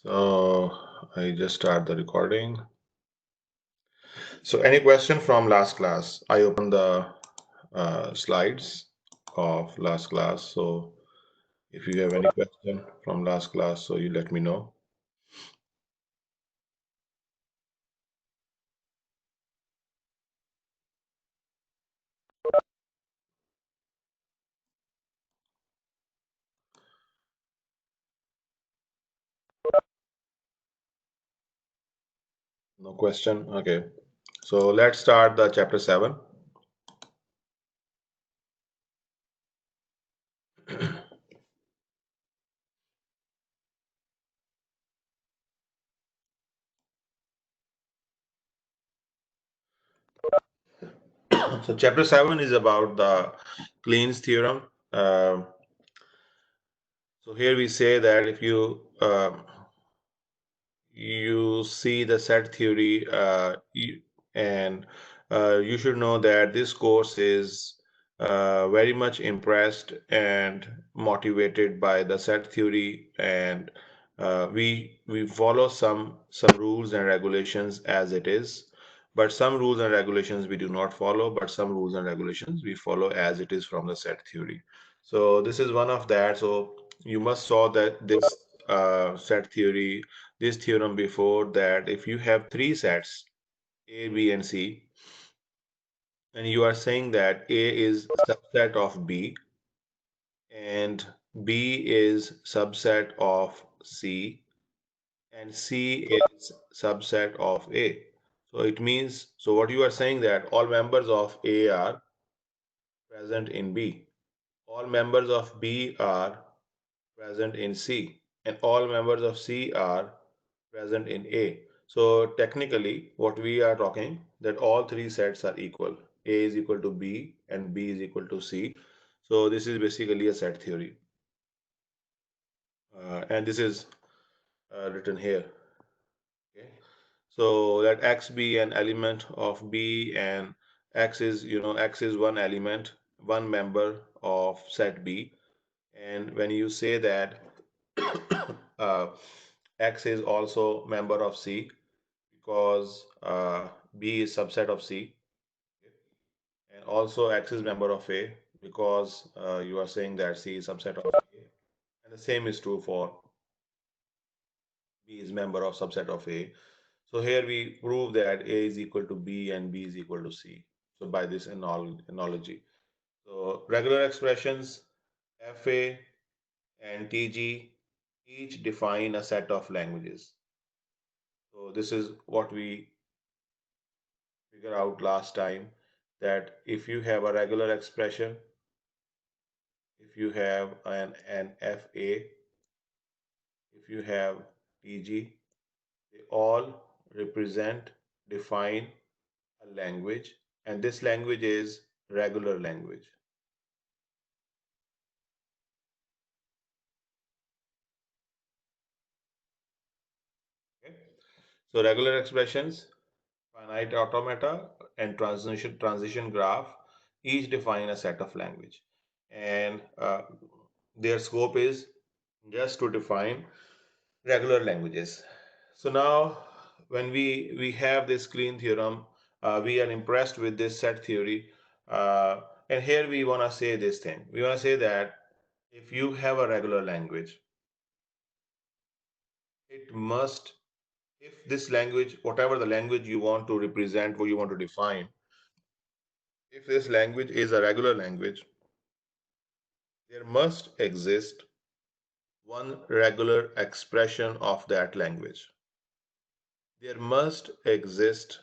So I just start the recording. So any question from last class? I opened the slides of last class. So if you have any question from last class, so you let me know. No question? Okay. So let's start the chapter 7. So chapter 7 is about the Kleen's theorem. So here we say that if you see the set theory, and you should know that this course is very much impressed and motivated by the set theory, and we follow some rules and regulations as it is, but some rules and regulations we do not follow, but some rules and regulations we follow as it is from the set theory. So this is one of that. So you must saw that this set theory, this theorem before, that if you have three sets A, B, and C, and you are saying that A is subset of B and B is subset of C and C is subset of A. So it means, so what you are saying that all members of A are present in B, all members of B are present in C, and all members of C are present in A. So technically, what we are talking that all three sets are equal. A is equal to B and B is equal to C. So this is basically a set theory, and this is written here. Okay. So let X be an element of B, and X is, X is one element, one member of set B. And when you say that uh, X is also member of C because B is subset of C, and also X is member of A because you are saying that C is subset of A, and the same is true for B is member of subset of A. So here we prove that A is equal to B and B is equal to C. So by this analogy, so regular expressions FA and TG each define a set of languages. So this is what we figure out last time, that if you have a regular expression, if you have an FA, if you have TG, they all represent, define a language, and this language is regular language. Okay? So regular expressions, finite automata, and transition graph each define a set of language, and their scope is just to define regular languages. So now, when we have this Kleene theorem, we are impressed with this set theory, and here we want to say this thing. We want to say that if you have a regular language, it must, if this language, whatever the language you want to represent, what you want to define, if this language is a regular language, there must exist one regular expression of that language. There must exist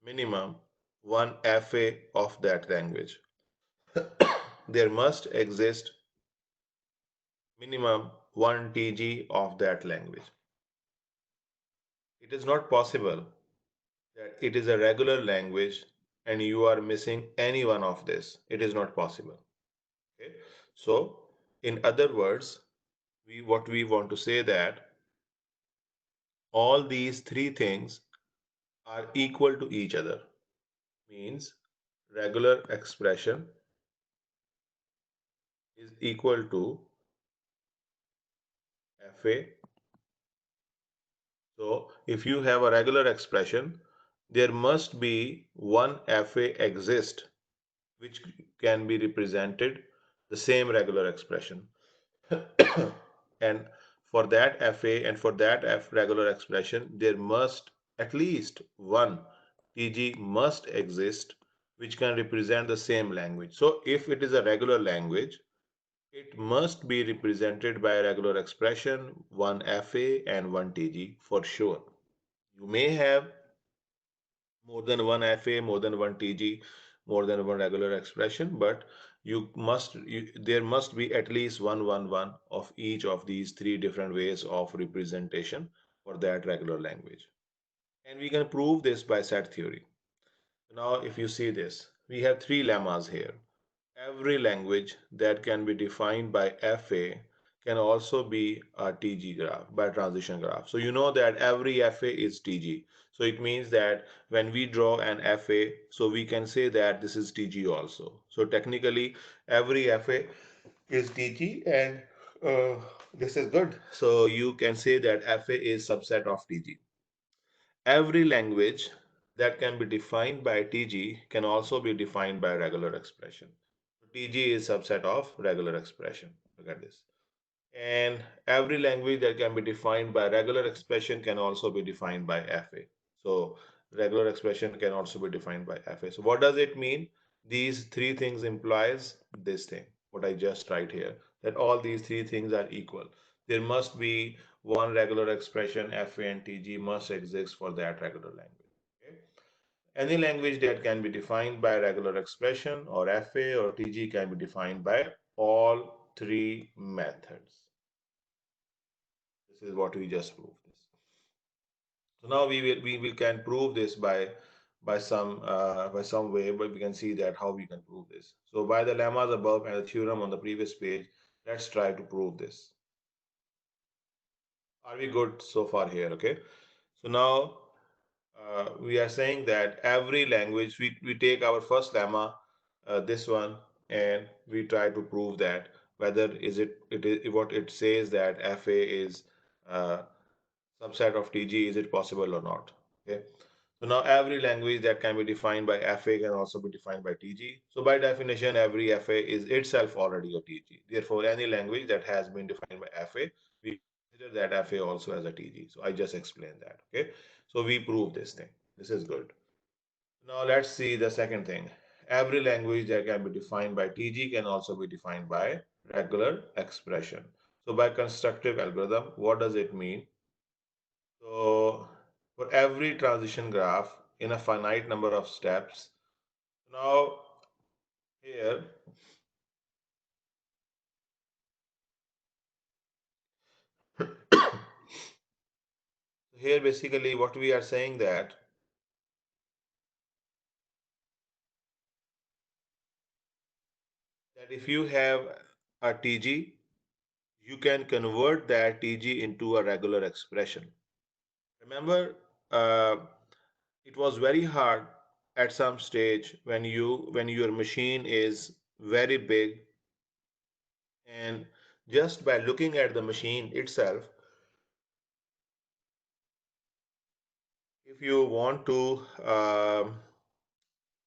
minimum one FA of that language. There must exist minimum one TG of that language. It is not possible that it is a regular language and you are missing any one of this. It is not possible. Okay? So, in other words, what we want to say that all these three things are equal to each other. Means regular expression is equal to FA So if you have a regular expression, there must be one FA exist which can be represented the same regular expression. And for that FA and for that F regular expression, there must at least one TG must exist which can represent the same language. So if it is a regular language, it must be represented by a regular expression, one FA and one TG for sure. You may have more than one FA, more than one TG, more than one regular expression, but there must be at least one of each of these three different ways of representation for that regular language. And we can prove this by set theory. Now, if you see this, we have three lemmas here. Every language that can be defined by FA can also be a TG graph by transition graph. So you know that every FA is TG. So it means that when we draw an FA, so we can say that this is TG also. So technically, every FA is TG and this is good. So you can say that FA is subset of TG. Every language that can be defined by TG can also be defined by regular expression. TG is subset of regular expression. Look at this. And every language that can be defined by regular expression can also be defined by FA. So regular expression can also be defined by FA. So what does it mean? These three things implies this thing, what I just write here, that all these three things are equal. There must be one regular expression, FA and TG must exist for that regular language. Okay? Any language that can be defined by regular expression or FA or TG can be defined by all three methods. This is what we just proved this. So now we can prove this by some way, but we can see that how we can prove this. So by the lemmas above and the theorem on the previous page, let's try to prove this. Are we good so far here? Okay. So now we are saying that every language, we take our first lemma, this one, and we try to prove that whether it is what it says that FA is subset of TG, is it possible or not? Okay. So now every language that can be defined by FA can also be defined by TG. So by definition, every FA is itself already a TG. Therefore, any language that has been defined by FA, we consider that FA also as a TG. So I just explained that. Okay. So we prove this thing. This is good. Now let's see the second thing. Every language that can be defined by TG can also be defined by regular expression. So by constructive algorithm, what does it mean? So for every transition graph in a finite number of steps, now here here basically what we are saying that if you have a TG, you can convert that TG into a regular expression. Remember, it was very hard at some stage when your machine is very big, and just by looking at the machine itself, if you want to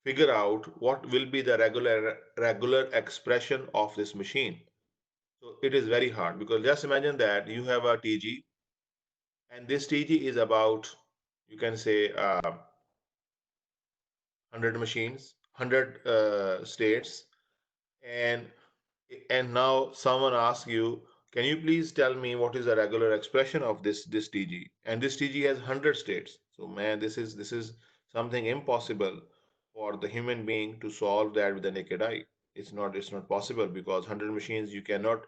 figure out what will be the regular expression of this machine. So it is very hard because just imagine that you have a TG and this TG is about, you can say, 100 machines, 100 states, and now someone asks you, can you please tell me what is the regular expression of this TG? And this TG has 100 states. So man, this is something impossible for the human being to solve that with the naked eye. It's not possible because 100 machines you cannot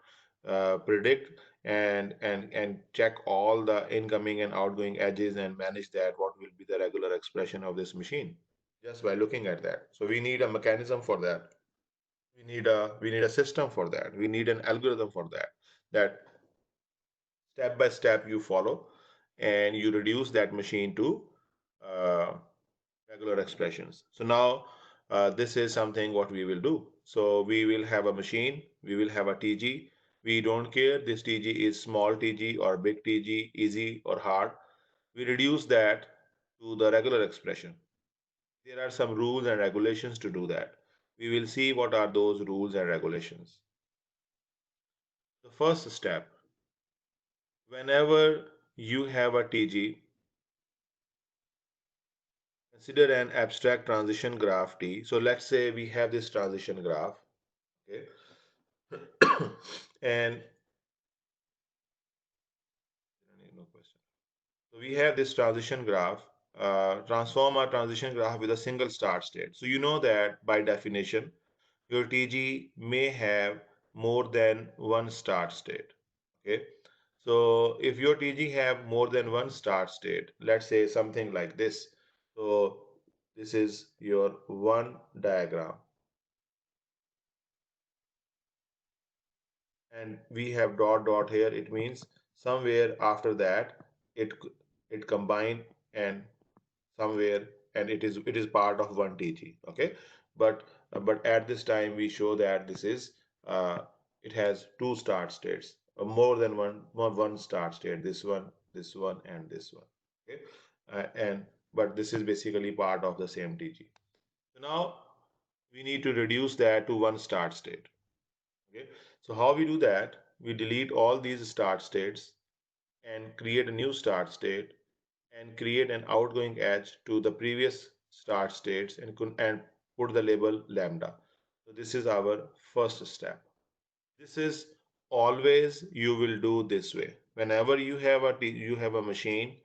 predict and check all the incoming and outgoing edges and manage that what will be the regular expression of this machine just by looking at that. So we need a mechanism for that. We need a system for that. We need an algorithm for that. That step by step you follow, and you reduce that machine to uh, regular expressions. So now this is something what we will do. So we will have a machine. We will have a TG. We don't care this TG is small TG or big TG, easy or hard. we reduce that to the regular expression. There are some rules and regulations to do that. We will see what are those rules and regulations. The first step, whenever you have a TG, consider an abstract transition graph T. So let's say we have this transition graph, okay? And no question. So we have this transition graph, transform our transition graph with a single start state. So you know that by definition, your TG may have more than one start state. Okay. So if your TG have more than one start state, let's say something like this. So this is your one diagram. And we have dot dot here. It means somewhere after that, it it combine and somewhere and it is part of one TG. Okay. But at this time we show that this is uh, it has two start states, more than one start state, this one and this one. Okay. And but this is basically part of the same TG. So now we need to reduce that to one start state. Okay. So how we do that? We delete all these start states and create a new start state and create an outgoing edge to the previous start states and put the label lambda. So this is our first step. This is always you will do this way. Whenever you have a machine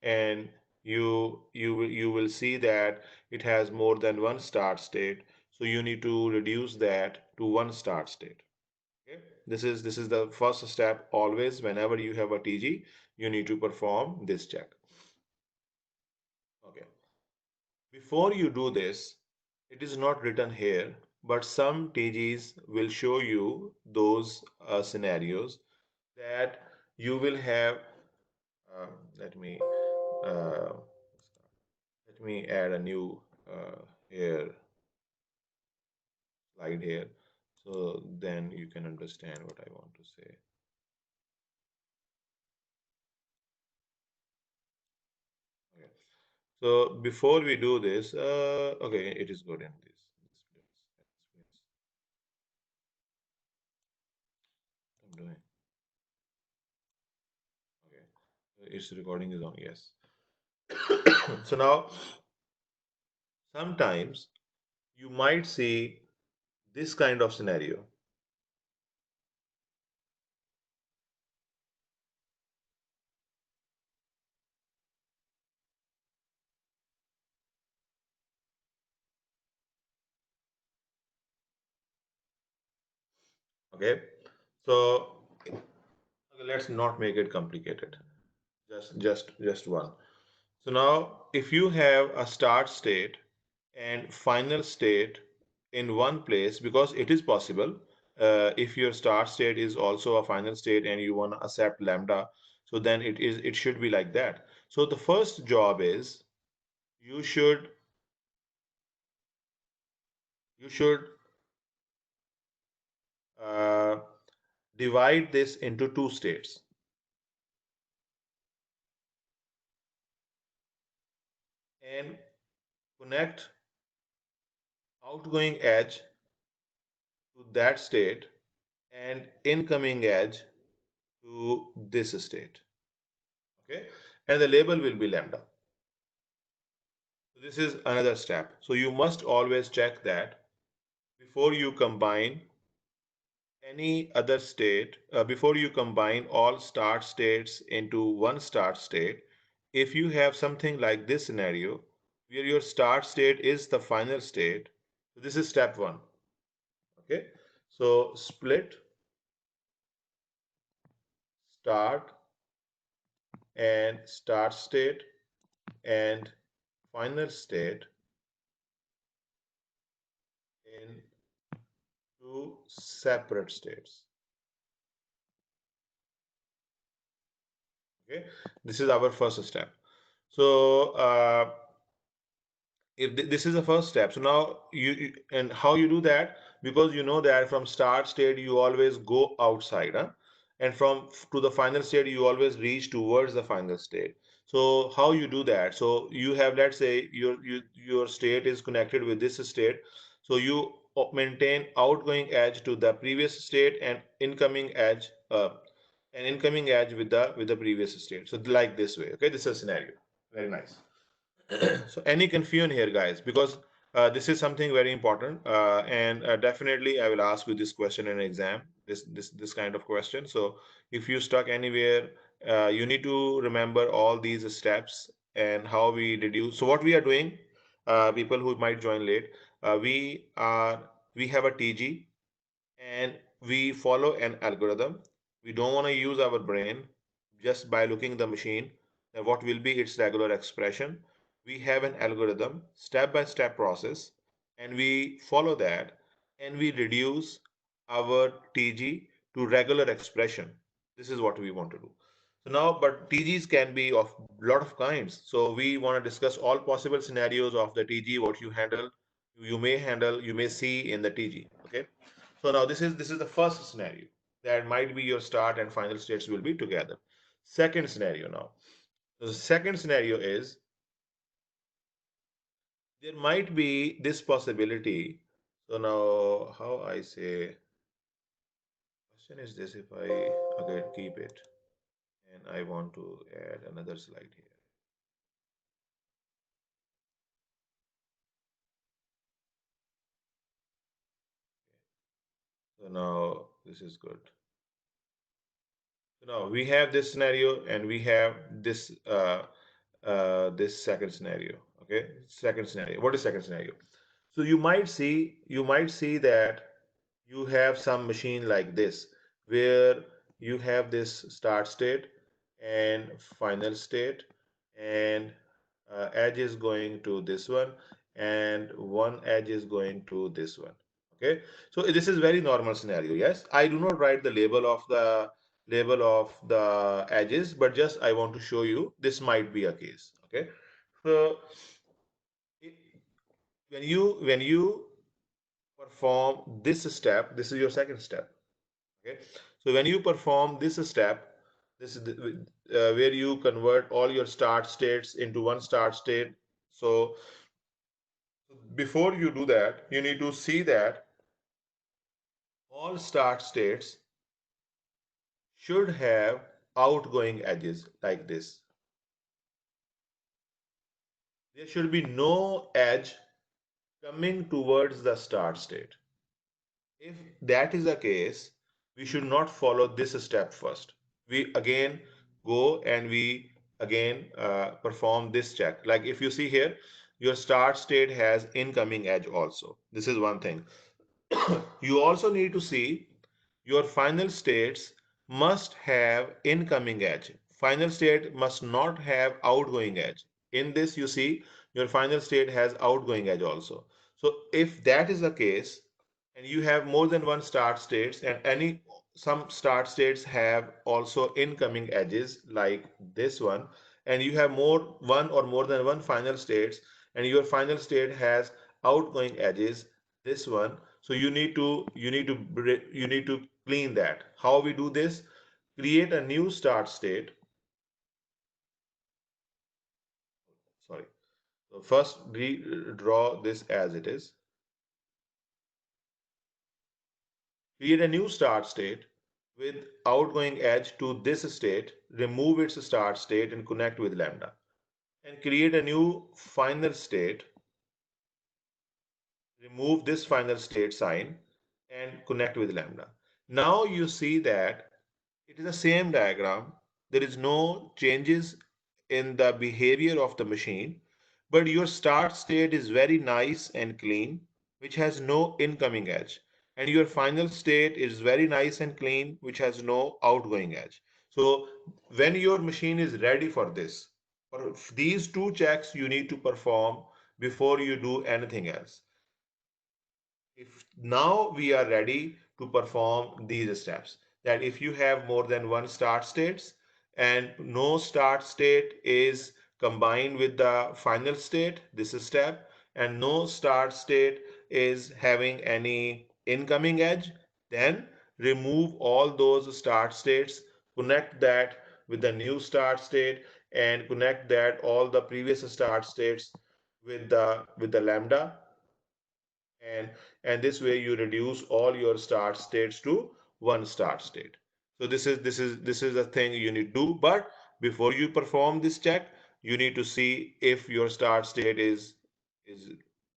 and you will see that it has more than one start state, so you need to reduce that to one start state. Okay? This is the first step. Always whenever you have a TG, you need to perform this check. Okay. Before you do this, it is not written here, but some TGs will show you those scenarios that you will have. Uh, let me uh, let me add a new here slide here, so then you can understand what I want to say. Okay. So before we do this, okay, it is good in this place. I'm doing. Okay. Its recording is on. Yes. So now sometimes you might see this kind of scenario. Okay. So okay, let's not make it complicated. Just one. So now if you have a start state and final state in one place, because it is possible, if your start state is also a final state and you want to accept lambda, so then it should be like that. So the first job is you should you should uh, divide this into two states and connect outgoing edge to that state and incoming edge to this state. Okay, and the label will be lambda. So this is another step. So you must always check that before you combine any other state, before you combine all start states into one start state, if you have something like this scenario where your start state is the final state, so this is step one. Okay, so split start and start state and final state in two separate states. Okay, this is our first step. So if this is the first step, so now and how you do that, because you know that from start state you always go outside, huh? And from to the final state you always reach towards the final state. So how you do that? So you have, let's say your state is connected with this state. So you maintain outgoing edge to the previous state and incoming edge with the previous state. So like this way. Okay, this is a scenario. Very nice. So any confusion here, guys, because this is something very important, and definitely I will ask you this question in exam, this kind of question. So if you stuck anywhere, you need to remember all these steps and how we deduce. So what we are doing, people who might join late, we have a TG and we follow an algorithm. We don't want to use our brain just by looking the machine. What will be its regular expression? We have an algorithm, step by step process, and we follow that and we reduce our TG to regular expression. This is what we want to do. So now, but TGs can be of lot of kinds. So we want to discuss all possible scenarios of the TG, what you may see in the TG. Okay. So now this is the first scenario that might be your start and final states will be together. Second scenario now. So the second scenario is there might be this possibility. So now how I say question is this, if I again keep it and I want to add another slide here. So now this is good. So now we have this scenario and we have this second scenario. Okay, second scenario. What is second scenario? So you might see that you have some machine like this where you have this start state and final state, and edge is going to this one and one edge is going to this one. Okay, so this is very normal scenario. Yes, I do not write the label of the edges, but just I want to show you this might be a case. Okay, so when you perform this step, this is your second step. Okay, so when you perform this step, this is where you convert all your start states into one start state. So before you do that, you need to see that all start states should have outgoing edges like this. There should be no edge coming towards the start state. If that is the case, we should not follow this step first. We again go and we again perform this check. Like if you see here, your start state has incoming edge also. This is one thing. You also need to see your final states must have incoming edge. Final state must not have outgoing edge. In this, you see your final state has outgoing edge also. So if that is the case, and you have more than one start states, and some start states have also incoming edges like this one, and you have one or more than one final states, and your final state has outgoing edges, this one. So you need to clean that. How we do this? Create a new start state. Sorry. So first draw this as it is. Create a new start state with outgoing edge to this state. Remove its start state and connect with lambda. And create a new final state. Remove this final state sign and connect with lambda. Now you see that it is the same diagram. There is no changes in the behavior of the machine, but your start state is very nice and clean, which has no incoming edge. And your final state is very nice and clean, which has no outgoing edge. So when your machine is ready for this, for these two checks you need to perform before you do anything else. If now we are ready to perform these steps, that if you have more than one start states and no start state is combined with the final state, this is step, and no start state is having any incoming edge, then remove all those start states, connect that with the new start state, and connect that all the previous start states with the lambda, and this way you reduce all your start states to one start state. So this is a thing you need to do. But before you perform this check, you need to see if your start state is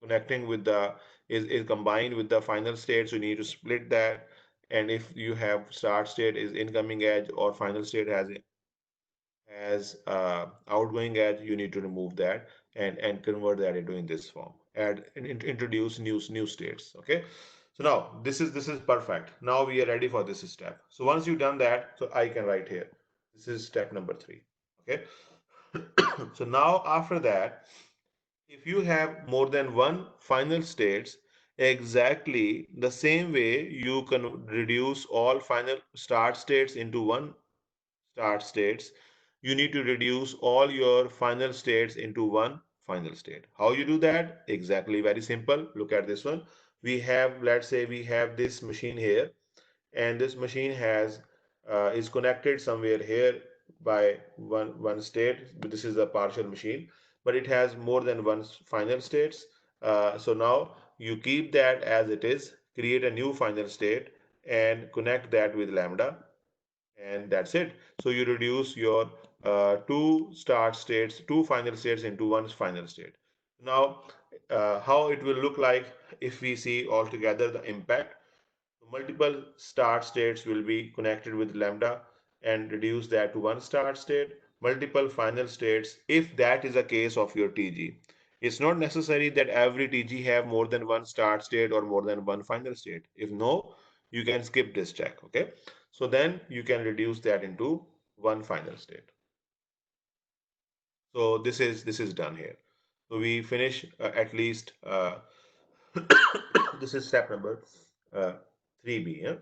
connecting with the is combined with the final state. So you need to split that. And if you have start state is incoming edge or final state has outgoing edge, you need to remove that and convert that into in this form. Add and introduce new states. Okay. So now this is perfect. Now we are ready for this step. So once you've done that, so I can write here. This is step number 3. Okay. So now after that, if you have more than one final states, exactly the same way you can reduce all final start states into one start states, you need to reduce all your final states into one final state. How you do that? Exactly, very simple. Look at this one. We have, let's say we have this machine here, and this machine has is connected somewhere here by one state. This is a partial machine, but it has more than one final states. So now you keep that as it is, create a new final state and connect that with lambda, and that's it. So you reduce your two final states into one final state. Now, how it will look like if we see altogether the impact. So multiple start states will be connected with lambda and reduce that to one start state. Multiple final states, if that is a case of your TG. It's not necessary that every TG have more than one start state or more than one final state. If no, you can skip this check. Okay. So then you can reduce that into one final state. So this is done here. So we finish at least this is step number uh, 3B. Yeah?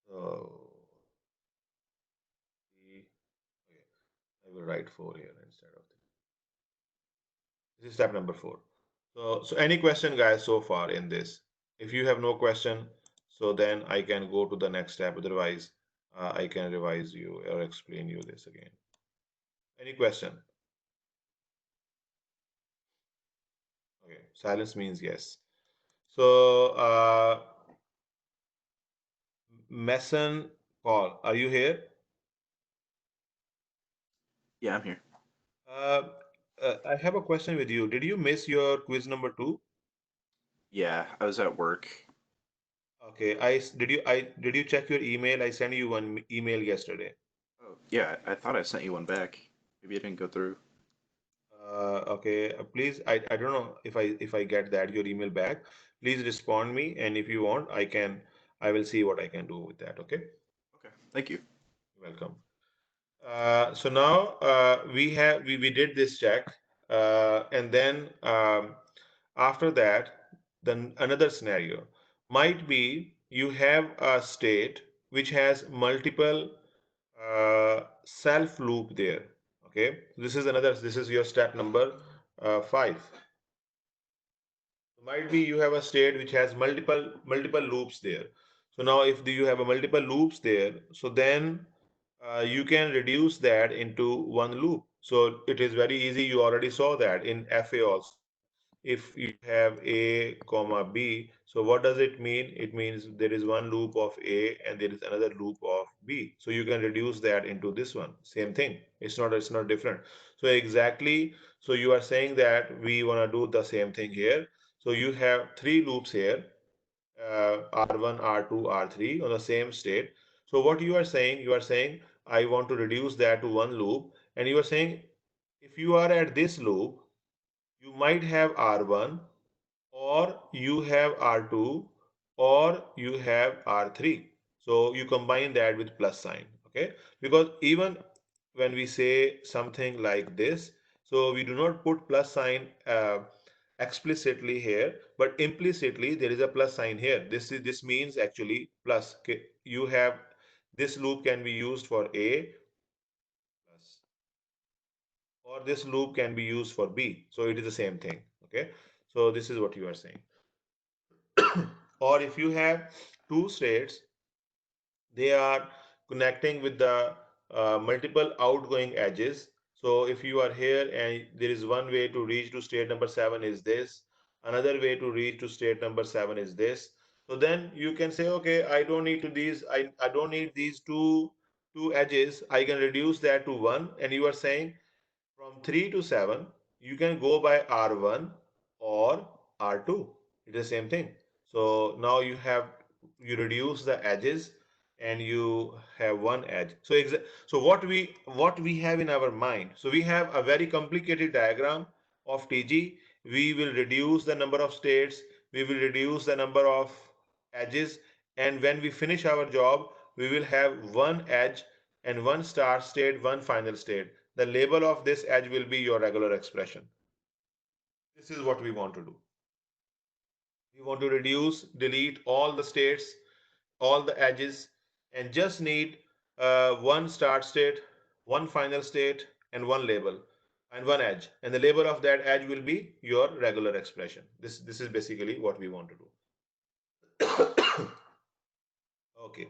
So okay, I will write 4 here instead of 3. This is step number 4. So any question, guys, so far in this? If you have no question, so then I can go to the next step. Otherwise, I can revise you or explain you this again. Any question? Okay, silence means yes. So, Mason Paul, are you here? Yeah, I'm here. Uh, I have a question with you. Did you miss your quiz number 2? Yeah, I was at work. Okay, did you check your email? I sent you one email yesterday. Oh, yeah, I thought I sent you one back. Maybe it didn't go through. Okay, please, I don't know if I get that your email back. Please respond me, and if you want, I will see what I can do with that. Okay, Okay, thank you. welcome. So now we did this check, and then after that, then another scenario might be you have a state which has multiple self loop there. Okay, this is your step number 5. So might be you have a state which has multiple loops there. So now if you have a multiple loops there, so then you can reduce that into one loop. So it is very easy. You already saw that in FA also. If you have A comma B, so what does it mean? It means there is one loop of A and there is another loop of B. So you can reduce that into this one. Same thing. It's not different. So exactly. So you are saying that we want to do the same thing here. So you have three loops here, R1, R2, R3 on the same state. So what you are saying, I want to reduce that to one loop, and you are saying if you are at this loop, you might have R1 or you have R2 or you have R3. So you combine that with plus sign, okay? Because even when we say something like this, so we do not put plus sign explicitly here, but implicitly there is a plus sign here. This means actually plus. Okay? You have this loop can be used for A plus, or this loop can be used for B. So it is the same thing. Okay. So this is what you are saying. Or if you have two states, they are connecting with the multiple outgoing edges. So if you are here and there is one way to reach to state number 7 is this, another way to reach to state number 7 is this. So then you can say, okay, I don't need to these, I don't need these two edges. I can reduce that to one. And you are saying from 3 to 7, you can go by R1 or R2. It's the same thing. So now you reduce the edges and you have one edge. So what we have in our mind. So we have a very complicated diagram of TG. We will reduce the number of states, we will reduce the number of edges, and when we finish our job, we will have one edge and one start state, one final state. The label of this edge will be your regular expression. This is what we want to do. We want to reduce, delete all the states, all the edges, and just need one start state, one final state, and one label, and one edge. And the label of that edge will be your regular expression. This is basically what we want to do. Okay.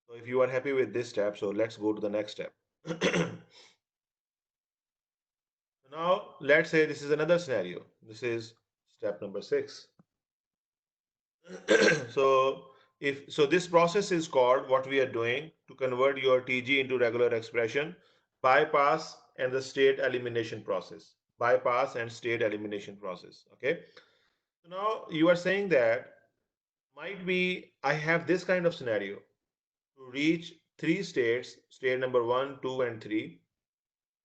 So if you are happy with this step, so let's go to the next step. Now let's say this is another scenario. This is step number 6. So this process is called, what we are doing to convert your TG into regular expression, bypass and the state elimination process. Bypass and state elimination process. Okay. So now you are saying that might be I have this kind of scenario to reach three states, state number 1, 2, and 3.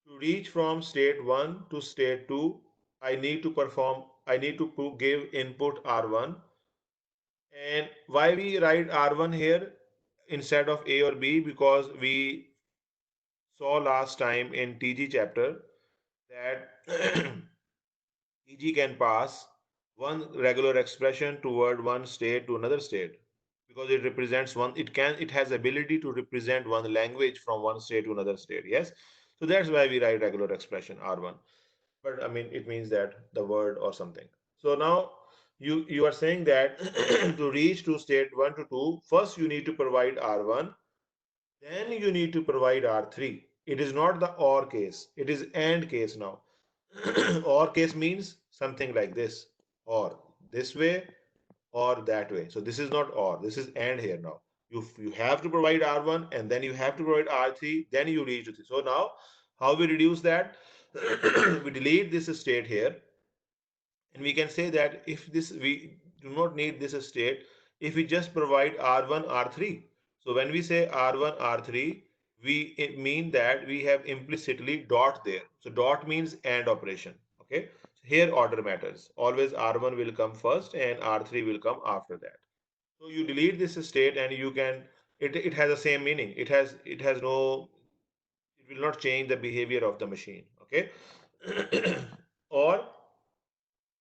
To reach from state 1 to state 2, I need to give input R1. And why we write R1 here instead of A or B? Because we saw last time in TG chapter that TG can pass one regular expression toward one state to another state, because it represents one, it has ability to represent one language from one state to another state. Yes. So that's why we write regular expression R1. But I mean, it means that the word or something. So now you are saying that to reach to state 1 to 2, first you need to provide R1, then you need to provide R3. It is not the or case, it is and case now. Or case means something like this, or this way or that way. So this is not or, this is and here now. You have to provide R1 and then you have to provide R3, then you reach to 3. So now how we reduce that? We delete this state here, and we can say that if this we do not need this state if we just provide R1 R3. So when we say R1 R3, it mean that we have implicitly dot there. So dot means and operation. Okay, here order matters. Always R1 will come first and R3 will come after that. So you delete this state and you can, it has the same meaning. It has no, it will not change the behavior of the machine. Okay. Or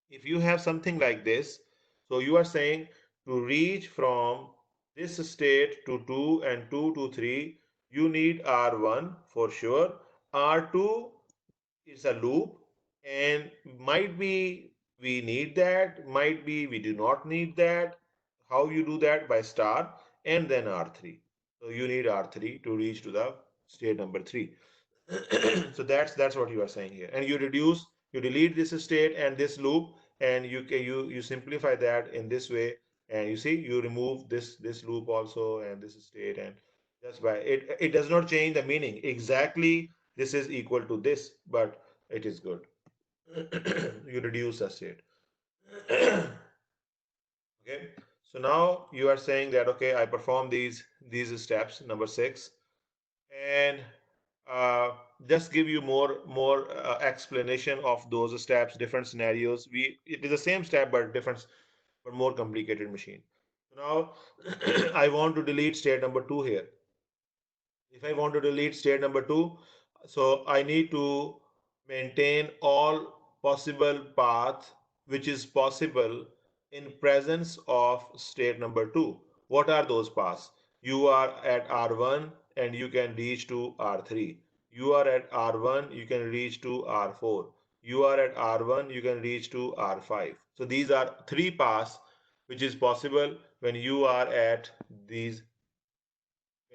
if you have something like this, so you are saying to reach from this state to 2 and 2 to 3, you need R1 for sure. R2 is a loop, and might be we need that, might be we do not need that. How you do that? By star and then R3. So you need R3 to reach to the state number 3. So that's what you are saying here, and you delete this state and this loop, and you simplify that in this way, and you see you remove this loop also and this state, and just by it does not change the meaning exactly. This is equal to this, but it is good. You reduce the state. Okay, so now you are saying that okay, I perform these steps number 6, and uh, just give you more explanation of those steps, different scenarios. It is the same step but different, but more complicated machine. So now I want to delete state number 2 here. If I want to delete state number 2, so I need to maintain all possible path which is possible in presence of state number 2. What are those paths? You are at R1 and you can reach to R3. You are at R1, you can reach to R4. You are at R1, you can reach to R5. So these are three paths which is possible when you are at these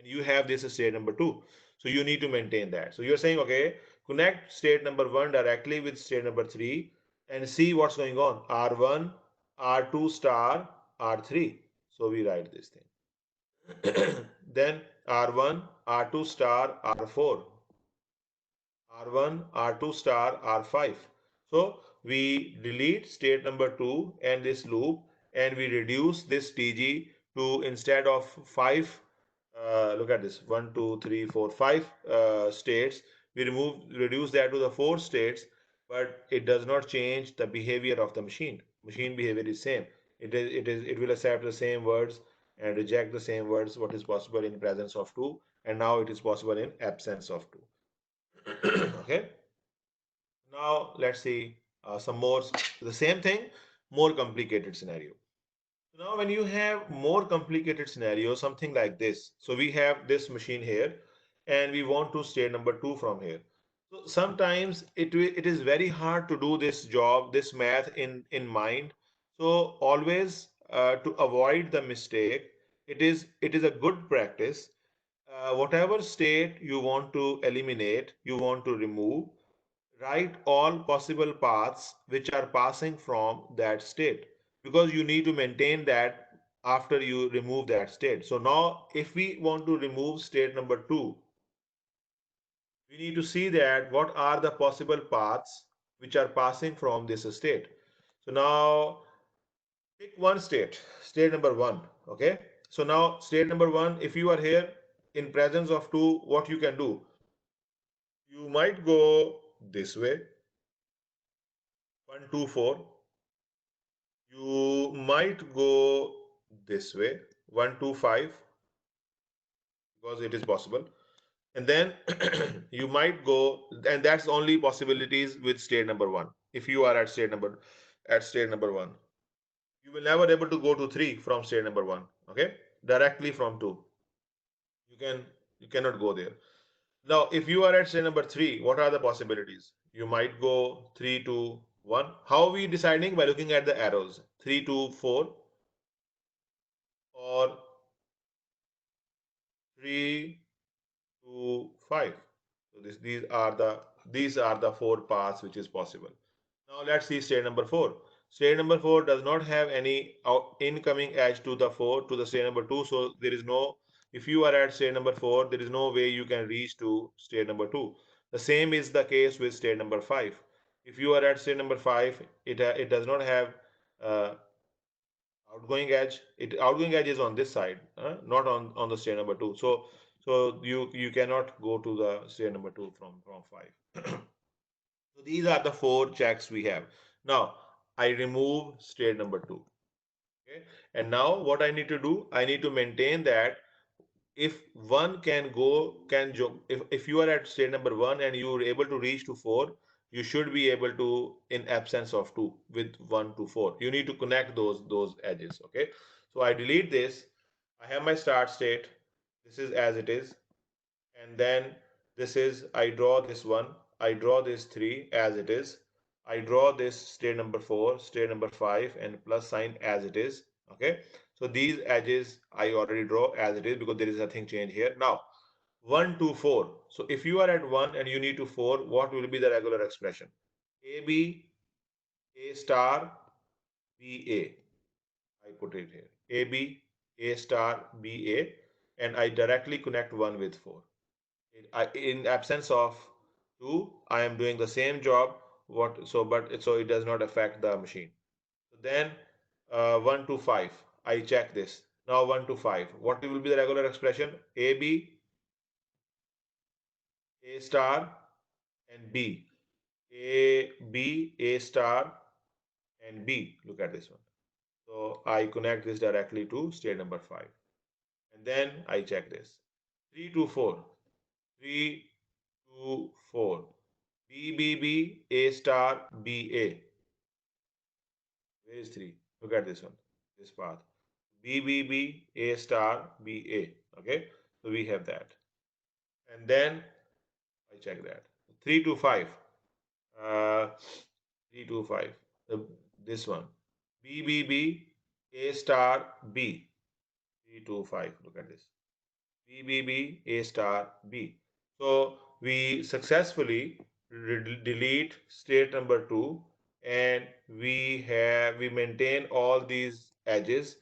and you have this state number 2. So you need to maintain that. So you're saying, okay, connect state number 1 directly with state number 3 and see what's going on. R1, R2 star, R3. So we write this thing. Then R1, R2 star, R4. R1, R2 star, R5. So we delete state number 2 and this loop, and we reduce this TG to, instead of 5, look at this, 1, 2, 3, 4, 5 states, we reduce that to the 4 states, but it does not change the behavior of the machine. Machine behavior is same. It will accept the same words and reject the same words what is possible in presence of 2, and now it is possible in absence of 2. Okay, now let's see some more, the same thing, more complicated scenario. So now when you have more complicated scenario, something like this, so we have this machine here and we want to state number 2 from here. So sometimes it is very hard to do this job, this math in mind. So always, to avoid the mistake, it is a good practice, whatever state you want to eliminate, you want to remove, write all possible paths which are passing from that state, because you need to maintain that after you remove that state. So now if we want to remove state number 2, we need to see that what are the possible paths which are passing from this state. So now pick one state, state number 1. Okay, so now state number 1, if you are here in presence of 2, what you can do, you might go this way, 1 2 4. You might go this way, 1 2 5, because it is possible. And then you might go, and that's only possibilities with state number 1. If you are at state number 1, you will never able to go to 3 from state number 1. Okay, directly from 2. You cannot go there. Now, if you are at state number 3, what are the possibilities? You might go 3 to 1. How are we deciding? By looking at the arrows, 3 to 4 or 3 to 5. So these are the 4 paths which is possible. Now let's see state number 4. State number 4 does not have any incoming edge to the 4 to the state number 2. So there is no, if you are at state number 4, there is no way you can reach to state number 2. The same is the case with state number 5. If you are at state number 5, it does not have uh, outgoing edge is on this side, not on the stair number 2. So you cannot go to the stair number 2 from 5. So these are the 4 checks we have. Now I remove stair number 2. Okay, and now what I need to do, I need to maintain that if one can go can jump, if you are at state number 1 and you are able to reach to 4, you should be able to, in absence of 2, with 1 to 4, you need to connect those edges. Okay, so I delete this, I have my start state, this is as it is, and then this is, I draw this one, I draw this 3 as it is, I draw this state number 4, state number 5, and plus sign as it is. Okay, so these edges I already draw as it is because there is nothing change here. Now 1 to 4, so if you are at 1 and you need to 4, what will be the regular expression? AB, A star, BA. I put it here, AB, A star, BA, and I directly connect 1 with 4. In absence of 2, I am doing the same job, so it does not affect the machine. So then 1 to 5, I check this. Now 1 to 5, what will be the regular expression? AB, A star, and B. A, B, A star, and B. Look at this one. So I connect this directly to state number 5. And then I check this. 3 to 4. 3 to 4. B, B, B, A star, B, A. Where is 3? Look at this one, this path. B, B, B, A star, B, A. Okay, so we have that. And then I check that. 3 to 5. Uh, 3 to 5. This one. B, B, B, A star, B. 3 to 5. Look at this. B, B, B, A star, B. So we successfully delete state number two, and we maintain all these edges.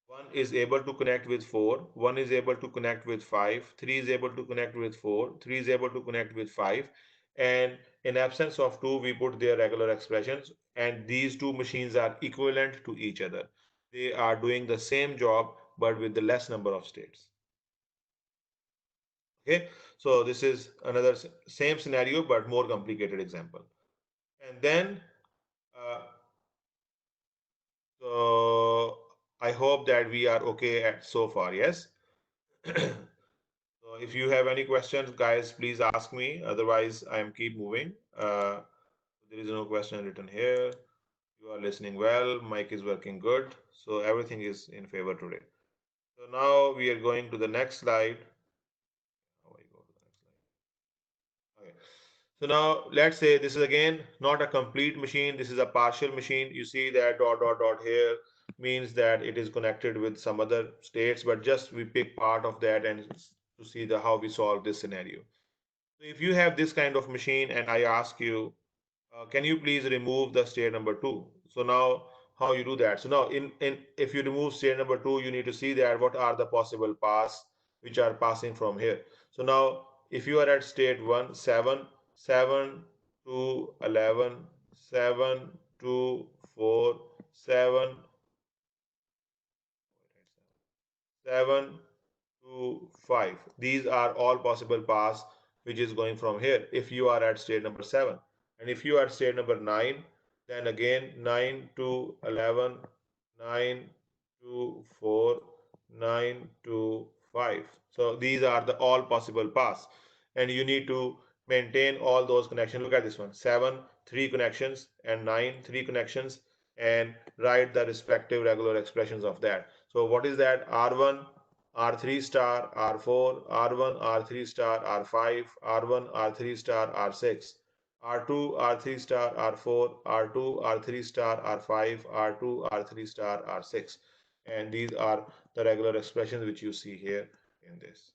One is able to connect with 4, one is able to connect with 5, 3 is able to connect with 4, 3 is able to connect with 5, and in absence of 2 we put their regular expressions, and these two machines are equivalent to each other. They are doing the same job but with the less number of states. Okay, so this is another same scenario but more complicated example. And then so I hope that we are okay at so far. Yes. So if you have any questions, guys, please ask me. Otherwise, I am keep moving. There is no question written here. You are listening well. Mic is working good. So everything is in favor today. So now we are going to the next slide. How I go to the next slide? Okay. So now let's say this is again not a complete machine. This is a partial machine. You see that dot dot dot here means that it is connected with some other states, but just we pick part of that and to see the how we solve this scenario. So if you have this kind of machine and I ask you, can you please remove the state number two? So now how you do that? So now in if you remove state number two, you need to see that what are the possible paths which are passing from here. So now if you are at state 1, 7, 7 to 11, 7 to 4, 7, 7 to 5. These are all possible paths which is going from here if you are at state number 7. And if you are at state number 9, then again 9 to 11, 9 to 4, 9 to 5. So these are the all possible paths. And you need to maintain all those connections. Look at this one, 7, 3 connections, and 9, 3 connections, and write the respective regular expressions of that. So what is that? R1, R3 star, R4, R1, R3 star, R5, R1, R3 star, R6, R2, R3 star, R4, R2, R3 star, R5, R2, R3 star, R6. And these are the regular expressions which you see here in this.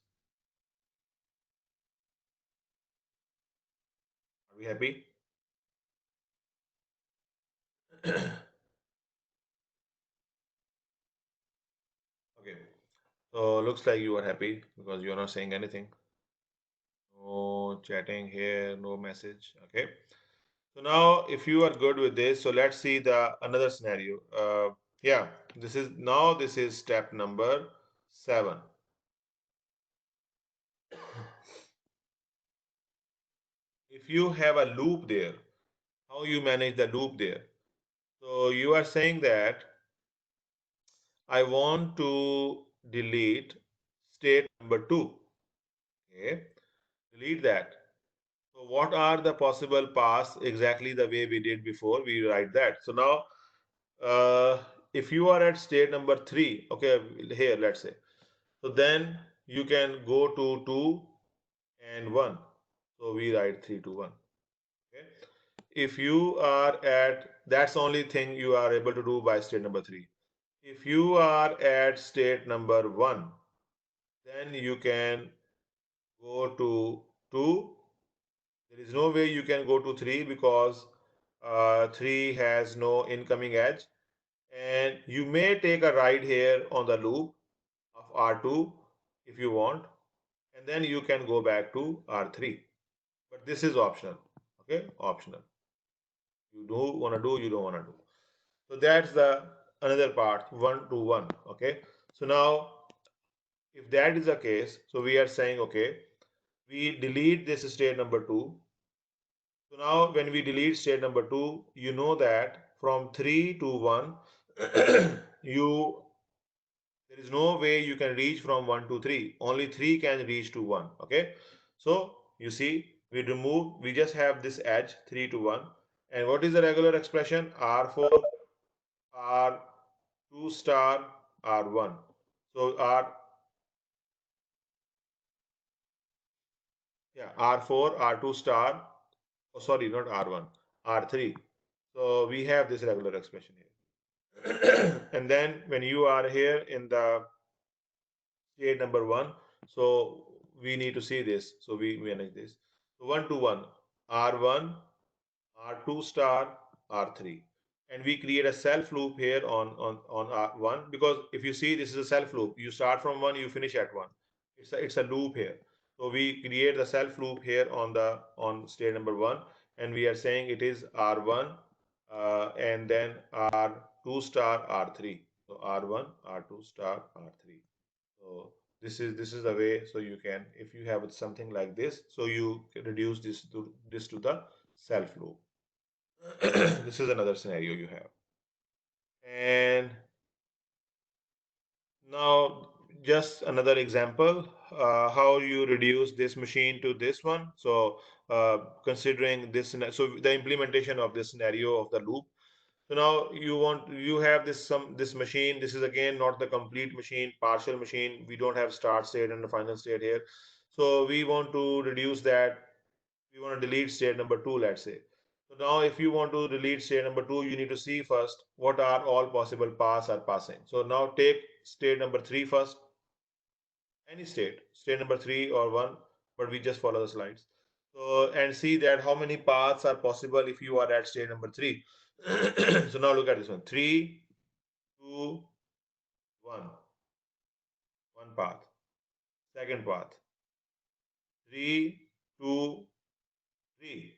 Are we happy? Okay. So looks like you are happy because you are not saying anything. No chatting here, no message. Okay. So now if you are good with this, so let's see the another scenario. Yeah, this is step number 7. If you have a loop there, how you manage the loop there? So you are saying that I want to delete state number 2. Okay, delete that. So what are the possible paths exactly the way we did before? We write that. So now if you are at state number 3, okay, here let's say, so then you can go to 2 and 1. So we write 3 to 1. Okay. If you are at, that's the only thing you are able to do by state number 3. If you are at state number 1, then you can go to 2. There is no way you can go to 3 because 3 has no incoming edge. And you may take a ride here on the loop of R2 if you want, and then you can go back to R3. But this is optional. Okay, optional. You do want to do, you don't want to do. So that's the another part, 1 to 1. Okay, so now if that is the case, so we are saying, okay, we delete this state number 2. So now when we delete state number 2, you know that from 3 to 1, you there is no way you can reach from 1 to 3. Only 3 can reach to 1. Okay. So you see, we just have this edge 3 to 1. And what is the regular expression? R4, R2 star, R1. So R4, R2 star. Oh, sorry, not R1, R3. So we have this regular expression here. And then when you are here in the state number 1, So we need to see this. So we manage this. So 1 to 1, R1, R2 star, R3. And we create a self loop here on R1, because if you see, this is a self loop. You start from 1, you finish at 1. It's a loop here. So we create the self loop here on state number 1, and we are saying it is R1 and then R2 star R3. So R1, R2 star R3. So this is the way. So you can, if you have something like this, so you can reduce this to the self loop. This is another scenario you have. And now just another example, how you reduce this machine to this one. So considering this, so the implementation of this scenario of the loop. So now you have this machine. This is again not the complete machine, partial machine. We don't have start state and the final state here. So we want to reduce that. We want to delete state number 2, let's say. So now if you want to delete state number 2, you need to see first what are all possible paths are passing. So now take state number 3 first, any state number 3 or 1, but we just follow the slides. So and see that how many paths are possible if you are at state number 3. So now look at this one, 3, 2, 1, one path. Second path, 3, 2, 3.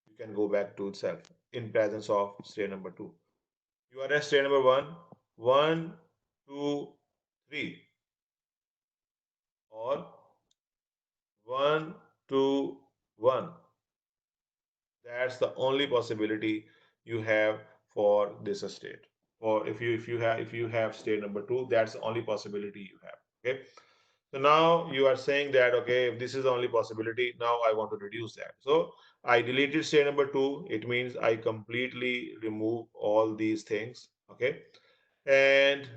You can go back to itself in presence of state number 2. You are at state number 1, 1, 2, 3, or 1, 2, 1. That's the only possibility you have for this state. Or if you have state number 2, that's the only possibility you have. Okay. So now you are saying that, okay, if this is the only possibility, now I want to reduce that. So I deleted state number 2. It means I completely remove all these things. Okay. And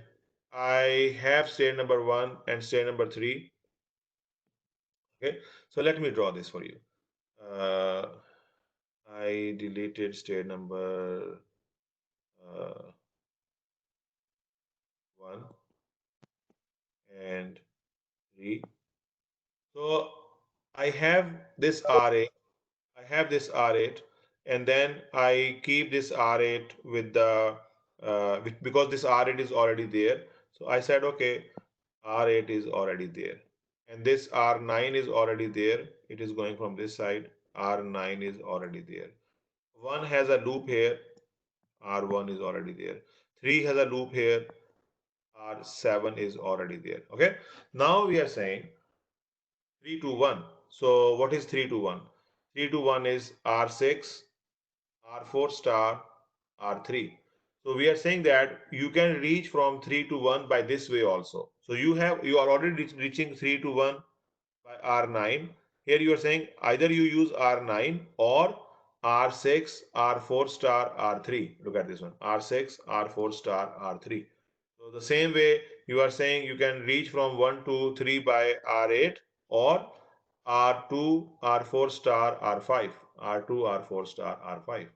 I have state number 1 and state number 3. Okay. So let me draw this for you. Uh, I deleted state number 1 and 3. So I have this R8. I have this R8, and then I keep this R8 with the because this R8 is already there. So I said, okay, R8 is already there, and this R9 is already there. It is going from this side. R9 is already there. 1 has a loop here. R1 is already there. 3 has a loop here. R7 is already there. Okay. Now we are saying 3 to 1. So what is 3 to 1? 3 to 1 is R6, R4 star, R3. So we are saying that you can reach from 3 to 1 by this way also. So you are already reaching 3 to 1 by R9. Here you are saying either you use R9 or R6, R4 star, R3. Look at this one, R6, R4 star, R3. So the same way you are saying you can reach from 1 to 3 by R8 or R2, R4 star, R5, R2, R4 star, R5.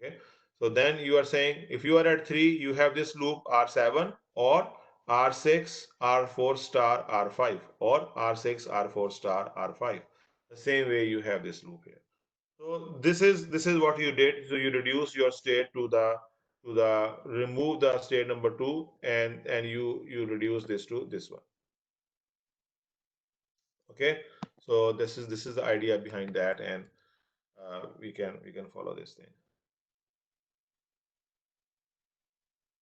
Okay. So then you are saying if you are at 3, you have this loop R7 or R6, R4 star, R5 or R6, R4 star, R5. The same way you have this loop here. So this is what you did. So you reduce your state to the remove the state number 2, and you reduce this to this one. Okay. So this is the idea behind that, and we can follow this thing.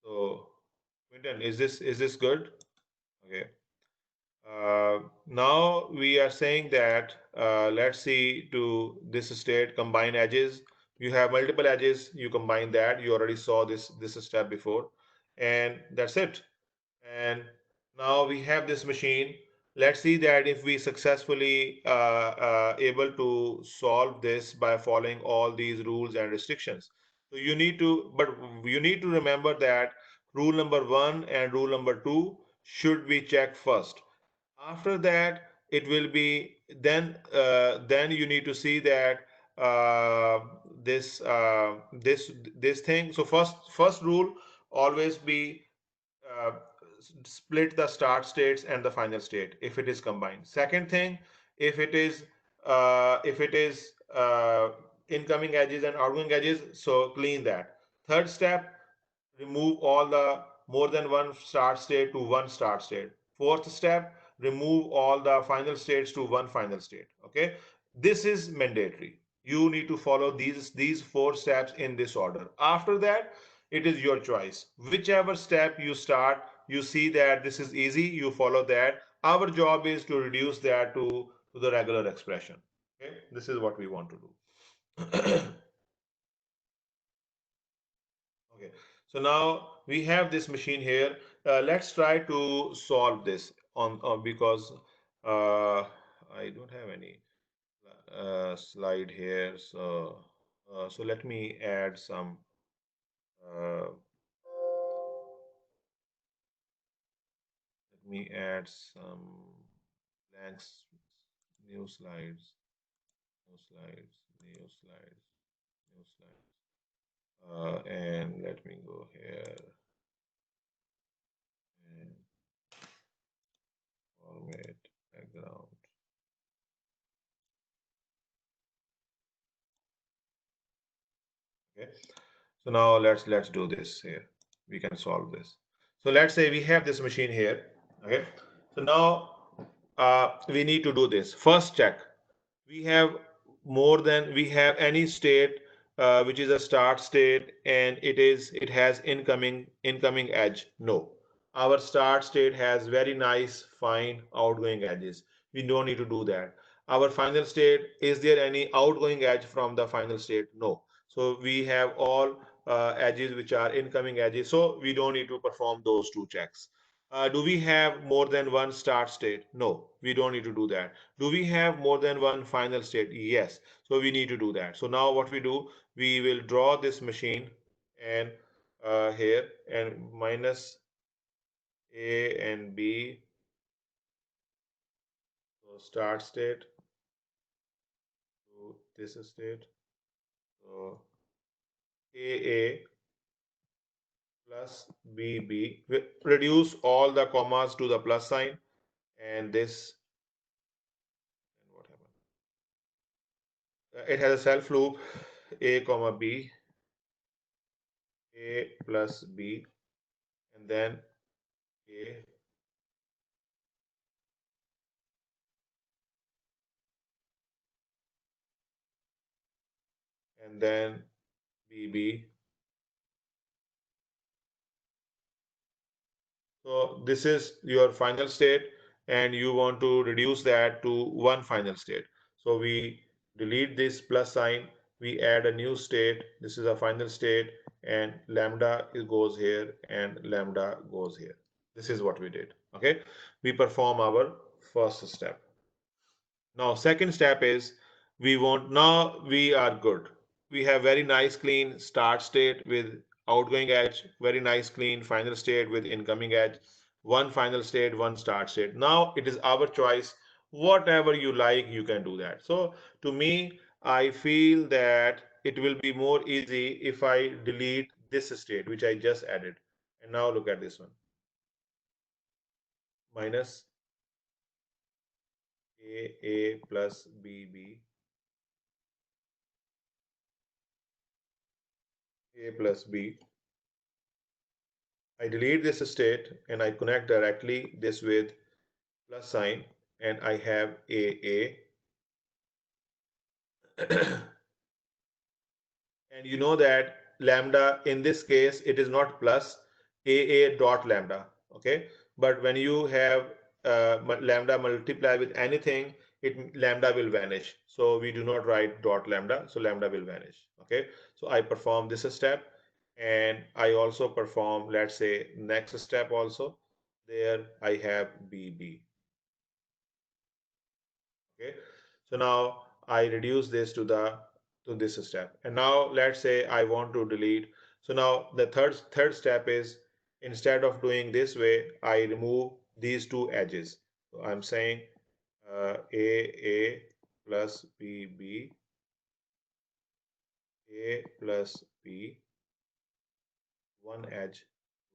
So Quinton, is this good? Okay. Now we are saying that let's see to this state combine edges. You have multiple edges, you combine that. You already saw this step before, and that's it. And now we have this machine. Let's see that if we successfully able to solve this by following all these rules and restrictions. So you need to remember that rule number 1 and rule number 2 should be checked first. After that it will be, then you need to see that uh, this thing. So first rule, always be uh, split the start states and the final state if it is combined. Second thing, if it is incoming edges and outgoing edges, so clean that. Third step, remove all the more than one start state to one start state. Fourth step, remove all the final states to one final state. Okay, this is mandatory. You need to follow these four steps in this order. After that, it is your choice. Whichever step you start, you see that this is easy, you follow that. Our job is to reduce that to the regular expression. Okay, this is what we want to do. Okay, so now we have this machine here. Let's try to solve this on because I don't have any slide here. So let me add some. Uh, Let me add some blanks, new slides, new slides, new slides, new slides. And let me go here and format background. Okay. So now let's do this here. We can solve this. So let's say we have this machine here. Okay. So now we need to do this. First check. We have any state which is a start state and it has incoming edge. No. Our start state has very nice fine outgoing edges. We don't need to do that. Our final state, is there any outgoing edge from the final state? No. So we have all edges which are incoming edges. So we don't need to perform those two checks. Do we have more than one start state? No, we don't need to do that. Do we have more than one final state? Yes. So we need to do that. So now what we do, we will draw this machine and here and minus A and B. So start state to this state. So AA plus BB. We reduce all the commas to the plus sign and this. And what happened? It has a self loop A comma B, A plus B, and then A, and then BB. So this is your final state and you want to reduce that to one final state. So we delete this plus sign, we add a new state. This is a final state and lambda goes here and lambda goes here. This is what we did. Okay. We perform our first step. Now, second step is now we are good. We have very nice clean start state with outgoing edge, very nice clean final state with incoming edge, one final state, one start state. Now it is our choice. Whatever you like, you can do that. So to me, I feel that it will be more easy if I delete this state, which I just added. And now look at this one. Minus A plus BB, A plus B. I delete this state and I connect directly this with plus sign and I have AA. And you know that lambda in this case it is not plus AA dot lambda. Okay, but when you have lambda multiply with anything, it lambda will vanish. So we do not write dot lambda, so lambda will vanish. Okay, so I perform this step and I also perform, let's say, next step also. There I have BB. Okay, so now I reduce this to this step, and now let's say I want to delete. So now the third step is, instead of doing this way, I remove these two edges. So I'm saying A plus B, A plus B, one edge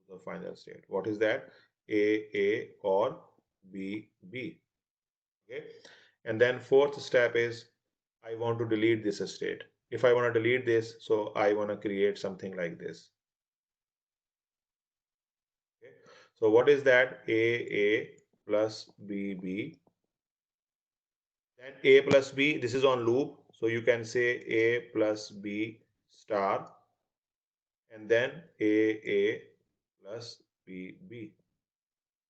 to the final state. What is that? A or B B. Okay, and then fourth step is I want to delete this state. If I want to delete this, so I want to create something like this. Okay, so what is that? A plus B B. Then A plus B, this is on loop. So you can say A plus B star and then A plus B B.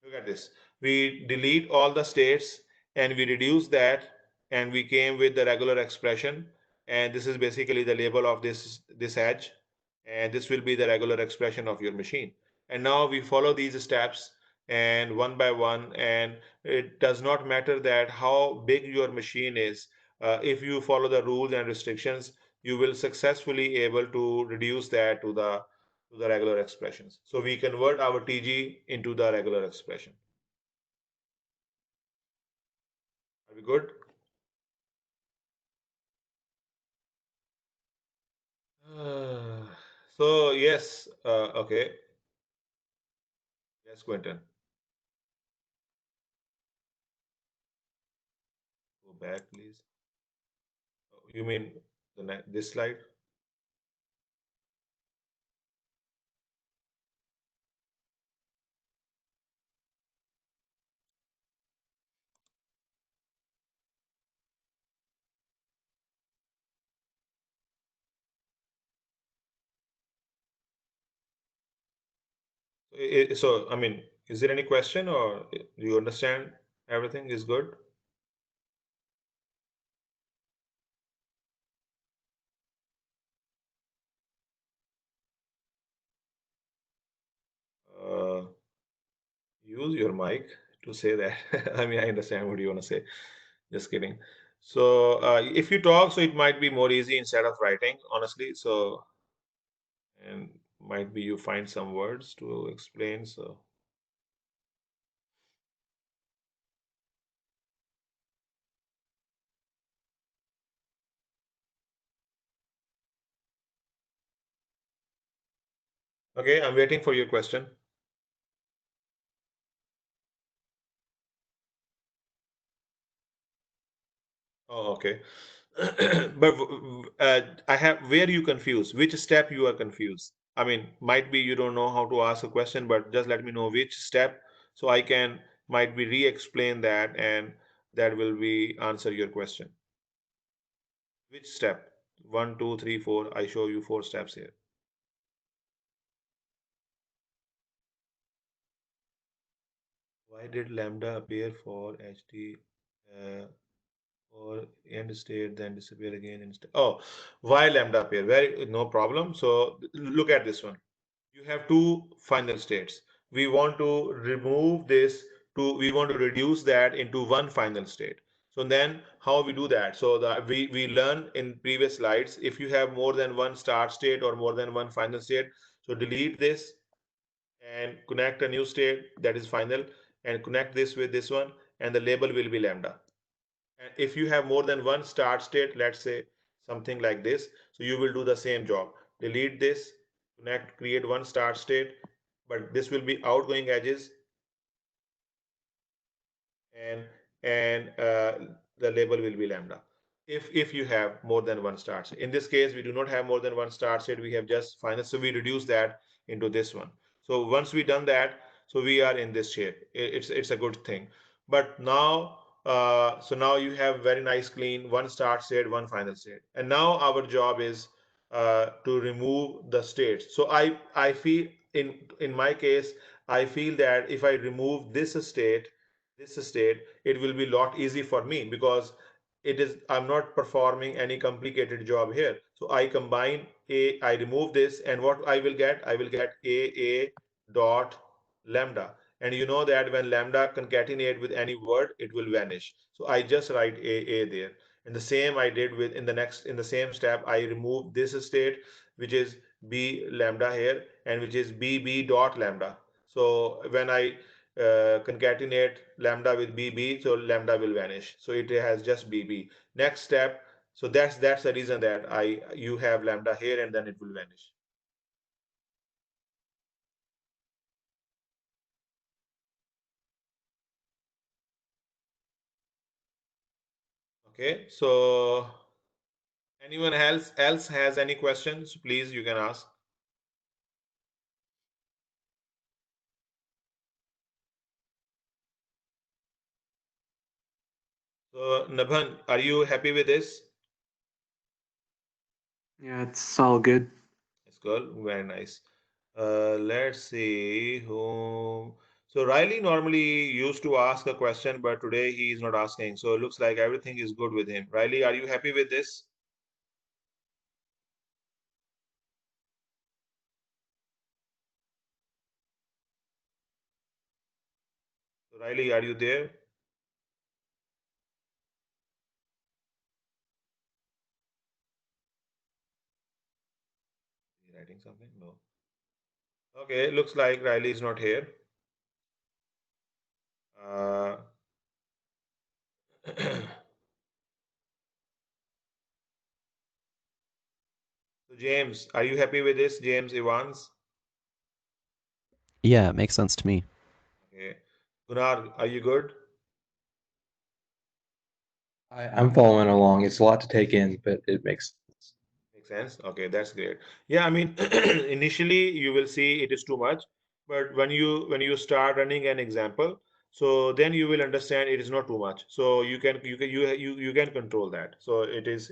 Look at this. We delete all the states and we reduce that and we came with the regular expression. And this is basically the label of this edge. And this will be the regular expression of your machine. And now we follow these steps and one by one. And it does not matter that how big your machine is. If you follow the rules and restrictions, you will successfully able to reduce that to the regular expressions. So we convert our TG into the regular expression. Are we good? So yes, okay. Yes, Quentin. Go back, please. You mean this slide? So, I mean, is there any question or do you understand everything is good? Uh, Use your mic to say that. I mean, I understand what you want to say. Just kidding. So, if you talk, so it might be more easy instead of writing, honestly. So, and might be you find some words to explain. So, okay, I'm waiting for your question. Oh, okay. But I have where you confused, which step you are confused. I mean, might be you don't know how to ask a question, but just let me know which step so I can might be re-explain that and that will be answer your question. Which step? One, two, three, four. I show you four steps here. Why did lambda appear for HT or end state then disappear again in state? Oh, why lambda appear? Very no problem. So look at this one. You have two final states. We want to remove this to we want to reduce that into one final state. So then how we do that? So that we learn in previous slides if you have more than one start state or more than one final state. So delete this and connect a new state that is final and connect this with this one and the label will be lambda. And if you have more than one start state, let's say something like this, so you will do the same job. Delete this, connect, create one start state, but this will be outgoing edges and and the label will be lambda. If you have more than one start state. In this case, we do not have more than one start state. We have just final, so we reduce that into this one. So once we done that, so we are in this shape. It's a good thing. But now, so now you have very nice clean one start state, one final state, and now our job is to remove the states. So I feel in my case, I feel that if I remove this state, it will be a lot easy for me because it is I'm not performing any complicated job here. So I combine I remove this, and what I will get a dot lambda. And you know that when lambda concatenate with any word, it will vanish. So I just write a there. And the same I did with in the same step, I remove this state, which is b lambda here, and which is bb dot lambda. So when I concatenate lambda with bb, so lambda will vanish. So it has just bb. Next step, so that's the reason that I you have lambda here and then it will vanish. Okay, so anyone else has any questions, please you can ask. So Nabhan, are you happy with this? Yeah, it's all good. It's good, very nice. Let's see who. So Riley normally used to ask a question, but today he is not asking. So it looks like everything is good with him. Riley, are you happy with this? So Riley, are you there? Is he writing something? No. Okay, looks like Riley is not here. Uh, so James, are you happy with this? James Evans? Yeah, it makes sense to me. Okay. Gunnar, are you good? I'm following along. It's a lot to take in, but it makes sense. Makes sense. Okay, that's great. Yeah, I mean, initially you will see it is too much, but when you start running an example, so then you will understand it is not too much. So you can control that. So it is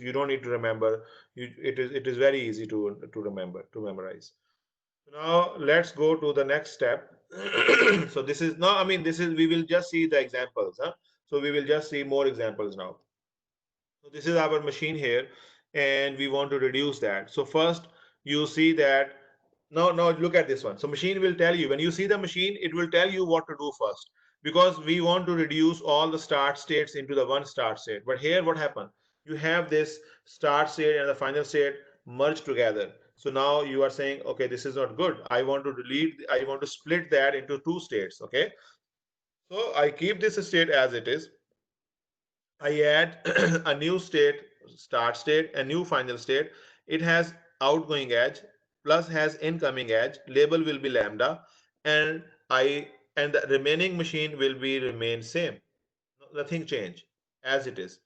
you don't need to remember. It is very easy to remember to memorize. So now let's go to the next step. So this is now, I mean, this is we will just see the examples, huh? So we will just see more examples now. So this is our machine here, and we want to reduce that. So first you see that now look at this one. So machine will tell you when you see the machine, it will tell you what to do first because we want to reduce all the start states into the one start state. But here what happened? You have this start state and the final state merged together. So now you are saying, okay, this is not good. I want to delete, I want to split that into two states. Okay. So I keep this state as it is. I add a new state, start state, a new final state. It has outgoing edge plus has incoming edge. Label will be lambda, and I and the remaining machine will be remain same. Nothing change as it is.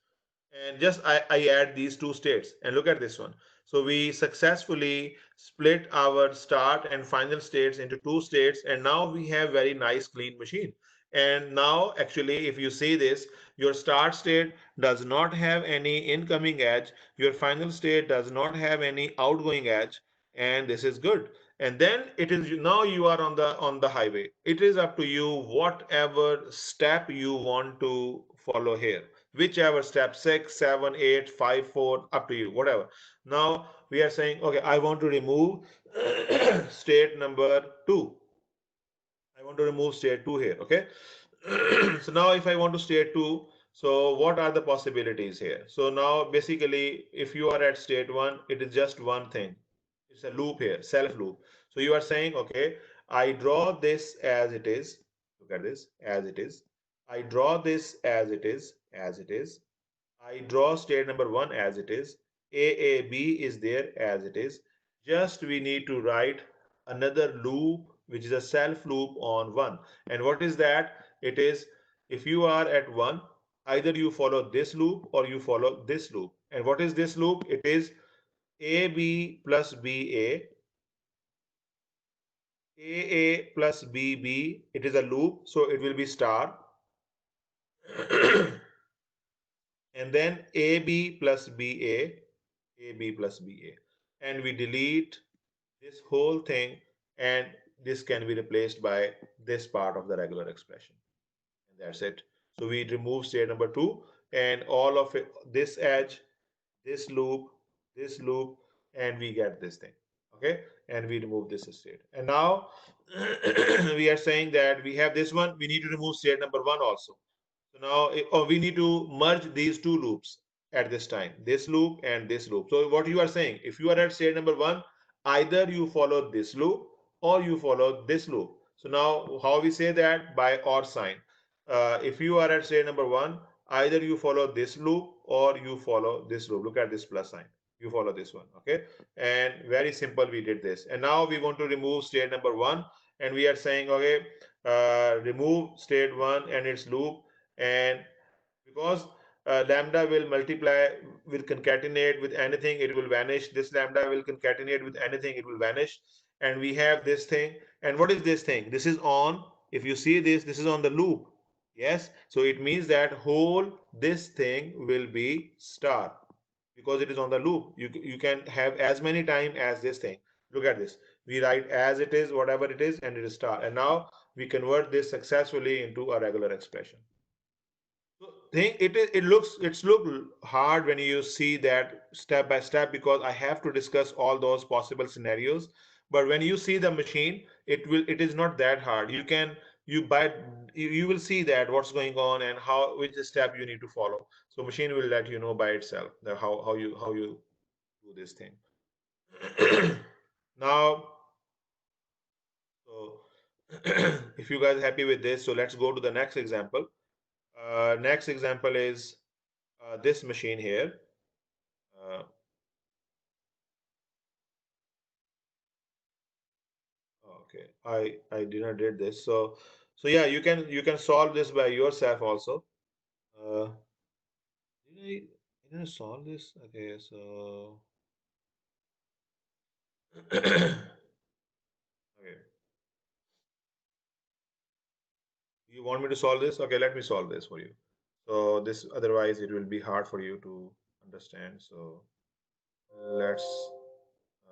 And just I add these two states and look at this one. So we successfully split our start and final states into two states, and now we have very nice clean machine. And now actually if you see this, your start state does not have any incoming edge, your final state does not have any outgoing edge, and this is good. And then it is now you are on the highway. It is up to you whatever step you want to follow here, whichever step, 6, 7, 8, 5, 4, up to you, whatever. Now we are saying, okay, I want to remove state number 2. I want to remove state 2 here. Okay. So now if I want to state 2, so what are the possibilities here? So now basically if you are at state 1, it is just one thing. It's a loop here, self loop. So you are saying, okay, I draw this as it is. Look at this as it is. I draw this as it is, as it is. I draw state number 1 as it is. AAB is there as it is. Just we need to write another loop, which is a self loop on 1. And what is that? It is if you are at 1, either you follow this loop or you follow this loop. And what is this loop? It is AB plus BA, AA plus BB. It is a loop, so it will be star. And then AB plus BA, AB plus BA. And we delete this whole thing, and this can be replaced by this part of the regular expression. And that's it. So we remove state number 2 and all of it, this edge, this loop, and we get this thing. Okay, and we remove this state. And now we are saying that we have this one, we need to remove state number 1 also. So now we need to merge these two loops at this time, this loop and this loop. So what you are saying, if you are at state number 1, either you follow this loop or you follow this loop. So now how we say that? By or sign. If you are at state number 1, either you follow this loop or you follow this loop. Look at this plus sign. You follow this one. Okay. And very simple, we did this. And now we want to remove state number 1, and we are saying, okay, remove state 1 and its loop. And because lambda will multiply, will concatenate with anything, it will vanish. This lambda will concatenate with anything, it will vanish. And we have this thing. And what is this thing? This is on, if you see this, this is on the loop. Yes, so it means that whole this thing will be star because it is on the loop. You can have as many time as this thing. Look at this. We write as it is, whatever it is, and it is star. And now we convert this successfully into a regular expression. So think it's look hard when you see that step by step because I have to discuss all those possible scenarios. But when you see the machine, it is not that hard. You can you by you will see that what's going on and how which step you need to follow. So machine will let you know by itself that how you do this thing. Now, so if you guys are happy with this, so let's go to the next example. Next example is this machine here. Uh, okay, I didn't did this. So yeah, you can solve this by yourself also. Uh, did I solve this? Okay, so okay, you want me to solve this? Okay, let me solve this for you. So this otherwise it will be hard for you to understand. So let's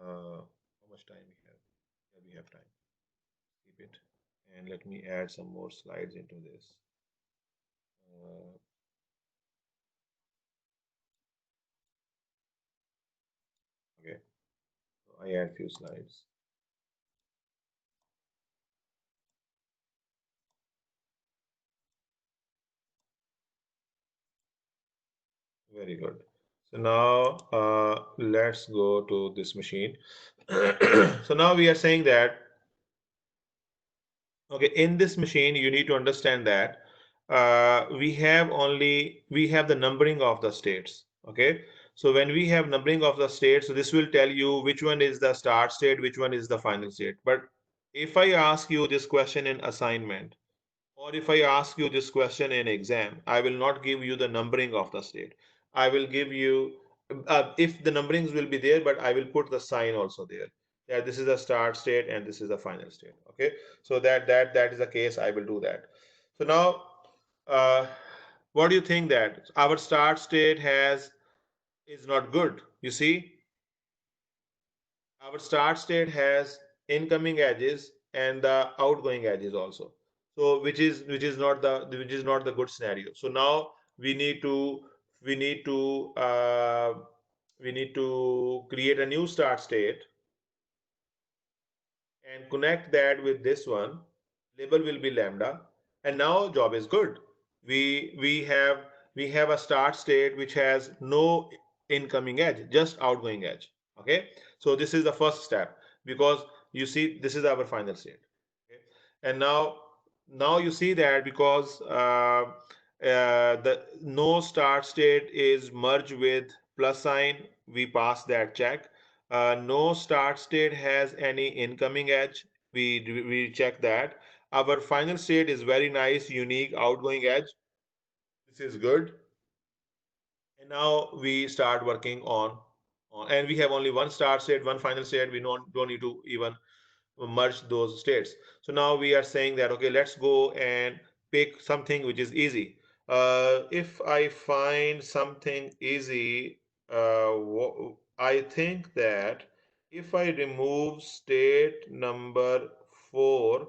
how much time we have? Yeah, we have time. Keep it. And let me add some more slides into this. Uh, okay, so I add few slides. Very good. So now let's go to this machine. So now we are saying that, okay, in this machine, you need to understand that we have the numbering of the states. Okay, so when we have numbering of the states, so this will tell you which one is the start state, which one is the final state. But if I ask you this question in assignment, or if I ask you this question in exam, I will not give you the numbering of the state. I will give you, if the numberings will be there, but I will put the sign also there. Yeah, this is the start state and this is the final state. Okay, so that is the case. I will do that. So now, uh, what do you think that our start state has is not good? You see, our start state has incoming edges and the outgoing edges also, so which is not the good scenario. So now we need to we need to we need to create a new start state and connect that with this one. Label will be lambda, and now job is good. We we have we have a start state which has no incoming edge, just outgoing edge. Okay, so this is the first step because you see this is our final state. Okay, and now you see that because the no start state is merged with plus sign, we pass that check. No start state has any incoming edge, we check that. Our final state is very nice, unique outgoing edge. This is good. And now we start working on and we have only one start state, one final state. We don't need to even merge those states. So now we are saying that, okay, let's go and pick something which is easy. If I find something easy, I think that if I remove state number 4,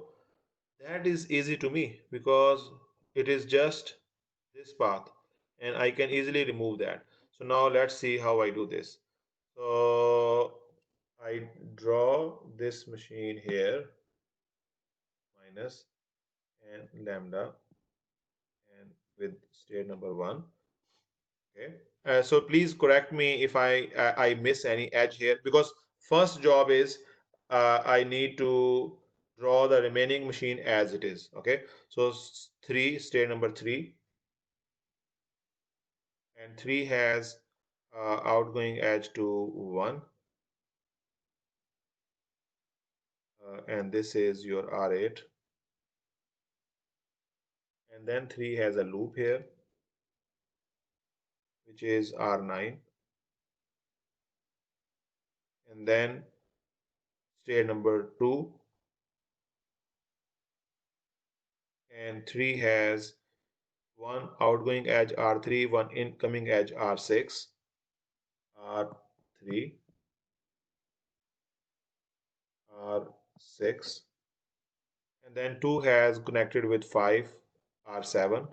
that is easy to me because it is just this path and I can easily remove that. So now let's see how I do this. So I draw this machine here, minus and lambda and with state number 1. Okay, so please correct me if I miss any edge here, because first job is I need to draw the remaining machine as it is. Okay, so 3, state number 3, and 3 has outgoing edge to 1, and this is your R8, and then 3 has a loop here, which is R9, and then state number 2, and 3 has one outgoing edge R3, one incoming edge R6, R3, R6, and then 2 has connected with 5, R7.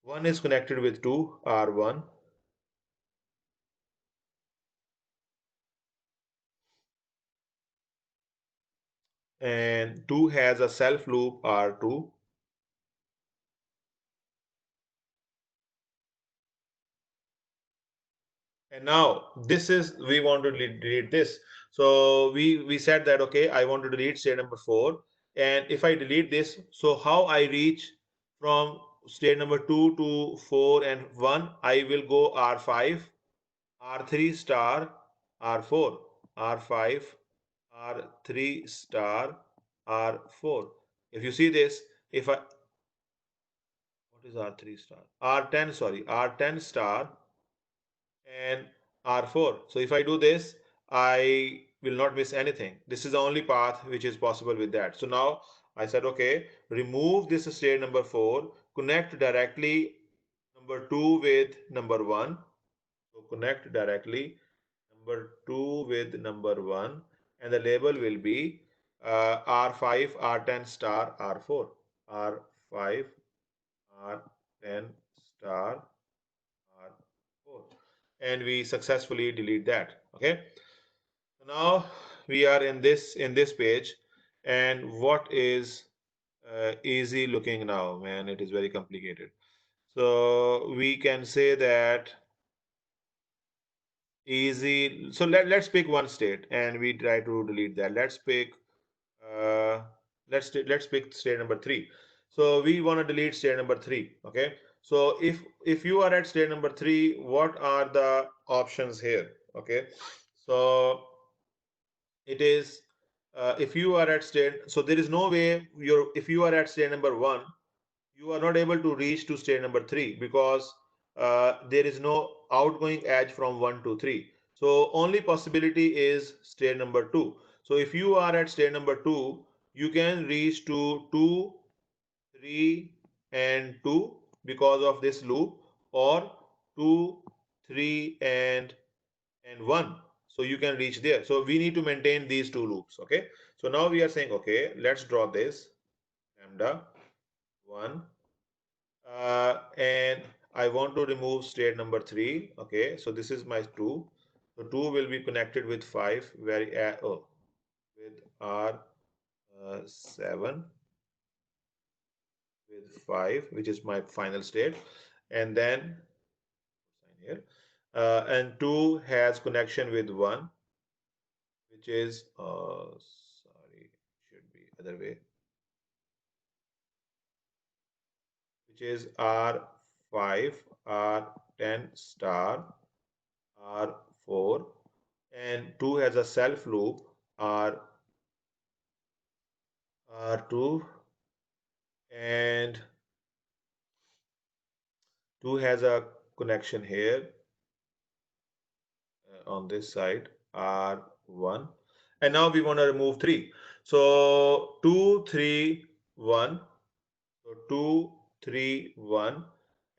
One is connected with 2, R1. And 2 has a self loop R2. And now this is, we want to delete this. So we said that, okay, I want to delete state number 4. And if I delete this, so how I reach from state number 2 to 4 and 1, I will go R5, R3 star, R4, R5, R3 star, R4. If you see this, if I, what is R3 star? R10, sorry, R10 star and R4. So if I do this, I will not miss anything. This is the only path which is possible with that. So now I said, okay, remove this state number 4, connect directly number 2 with number 1. So connect directly number 2 with number 1, and the label will be R5, R10 star, R4, R5, R10 star, R4, and we successfully delete that. Okay, so now we are in this page, and what is easy looking now, man, it is very complicated. So we can say that easy. So let's pick one state and we try to delete that. Let's pick uh, let's pick state number 3. So we want to delete state number 3. Okay, so if you are at state number 3, what are the options here? Okay, so it is if you are at state, so there is no way if you are at state number 1, you are not able to reach to state number 3 because there is no outgoing edge from 1 to 3. So only possibility is state number 2. So if you are at state number 2, you can reach to 2, 3, and 2 because of this loop, or 2, 3, and 1. So you can reach there. So we need to maintain these two loops. Okay. So now we are saying, okay, let's draw this lambda 1. And I want to remove state number 3. Okay, so this is my 2. So 2 will be connected with 5, with R7 with 5, which is my final state, and then here, and 2 has connection with 1, which is sorry, should be other way, which is R5, R10 star, R4, and 2 has a self loop R2, and 2 has a connection here on this side, R1, and now we want to remove 3. So 2, 3, 1. So 2, 3, 1.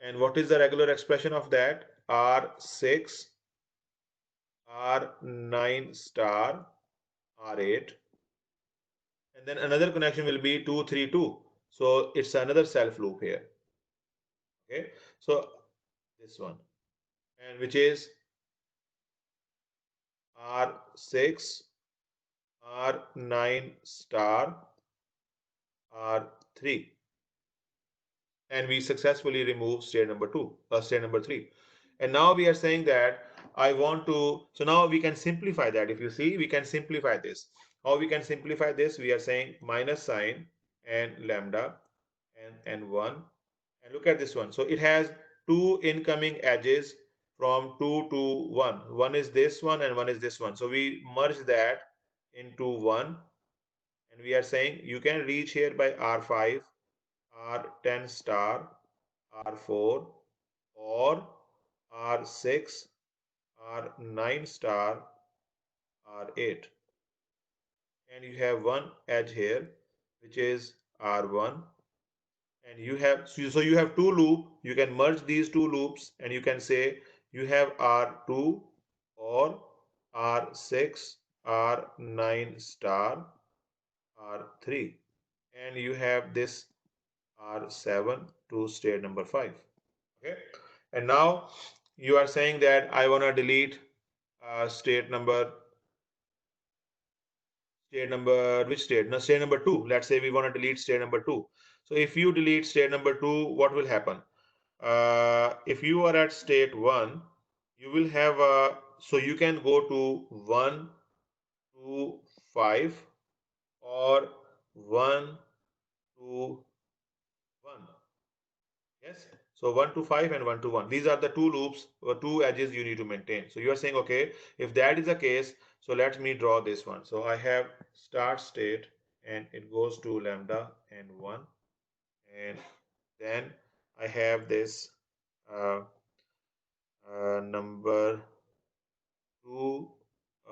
And what is the regular expression of that? R6, R9 star, R8. And then another connection will be 2, 3, 2. So it's another self loop here. Okay, so this one, and which is R6, R9 star, R3, and we successfully remove state number 2, state number 3. And now we are saying that I want to, so now we can simplify that. If you see, we can simplify this. How we can simplify this? We are saying minus sign and lambda and 1. And look at this one. So it has two incoming edges from 2 to 1. One is this one and one is this one. So we merge that into 1, And we are saying you can reach here by R5, R10 star, R4, or R6, R9 star, R8. And you have one edge here, which is R1. And you have, so you have two loop. You can merge these two loops and you can say you have R2 or R6, R9 star, R3. And you have this R7 to state number 5. Okay. And now you are saying that I want to delete state number which state? No, state number 2. Let's say we want to delete state number 2. So if you delete state number 2, what will happen? If you are at state 1, you will have a, so you can go to 1 to 5 or 1 to 1. Yes. So 1 to 5 and 1 to 1. These are the two loops or two edges you need to maintain. So you are saying, okay, if that is the case, so let me draw this one. So I have start state and it goes to lambda and 1. And then I have this uh, number 2.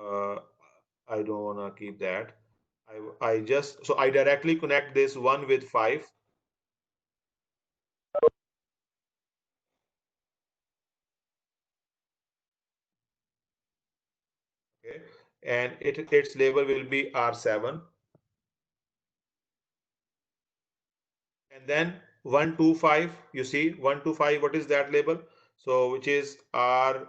I don't want to keep that. I just, so I directly connect this 1 with 5. Okay, and its label will be R7. And then 125, you see 125, what is that label? So which is R,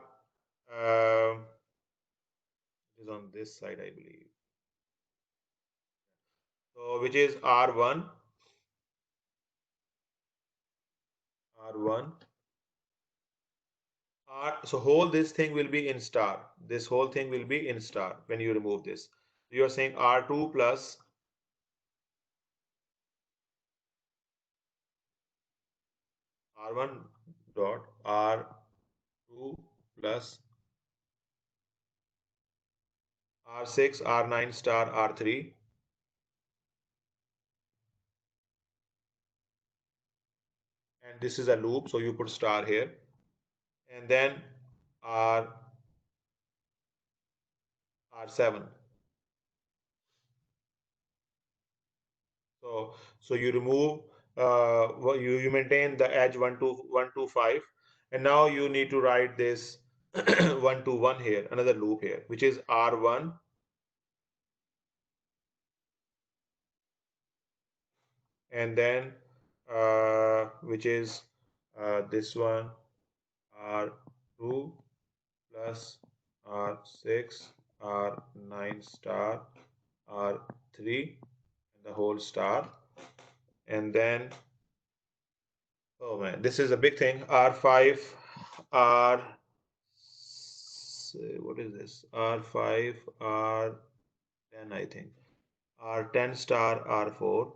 is on this side, I believe. So which is R1, R1. So whole this thing will be in star. This whole thing will be in star when you remove this. You are saying R2 plus R1 dot R2 plus R6, R9 star, R3. And this is a loop, so you put star here. And then R7. So you remove, you maintain the edge 1 to 5, and now you need to write this 1 to 1 here, another loop here, which is R1, and then which is this one, R2 plus R6, R9 star, R3, and the whole star. And then, oh man, this is a big thing, R5, R, what is this, R5, R10, I think, R10 star, R4.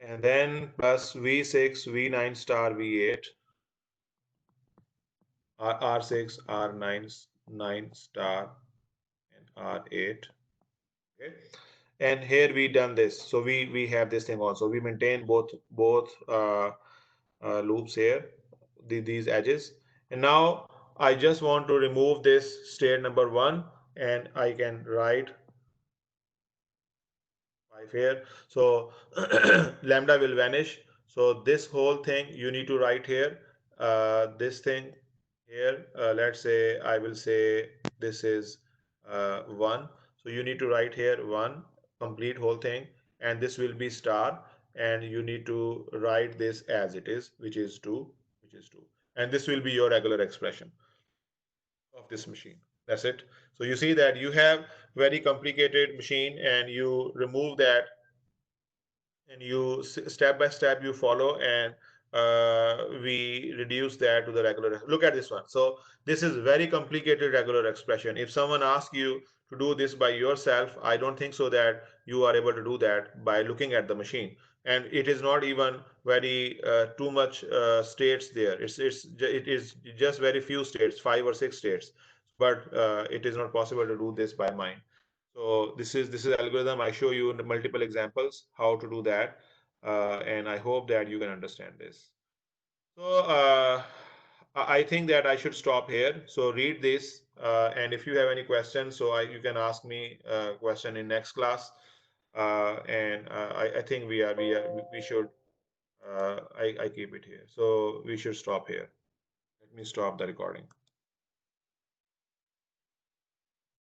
And then plus V6, V9 star, V8, R6, R9, 9 star, and R8. Okay. And here we done this. So we have this thing also. We maintain both loops here, these edges. And now I just want to remove this state number 1, and I can write 5 here. So lambda will vanish. So this whole thing you need to write here. This thing here, let's say I will say this is 1. So you need to write here 1, complete whole thing, and this will be star, and you need to write this as it is, which is 2, and this will be your regular expression of this machine. That's it. So you see that you have very complicated machine, and you remove that, and you step by step you follow, and we reduce that to the regular. Look at this one. So this is very complicated regular expression. If someone asks you to do this by yourself, I don't think so that you are able to do that by looking at the machine. and it is not even very too much states there. It is just very few states, 5 or 6 states, but it is not possible to do this by mind. So this is algorithm. I show you in the multiple examples how to do that, and I hope that you can understand this. So I think that I should stop here. So read this, and if you have any questions, so you can ask me a question in next class. And I think we should. I keep it here. So we should stop here. Let me stop the recording.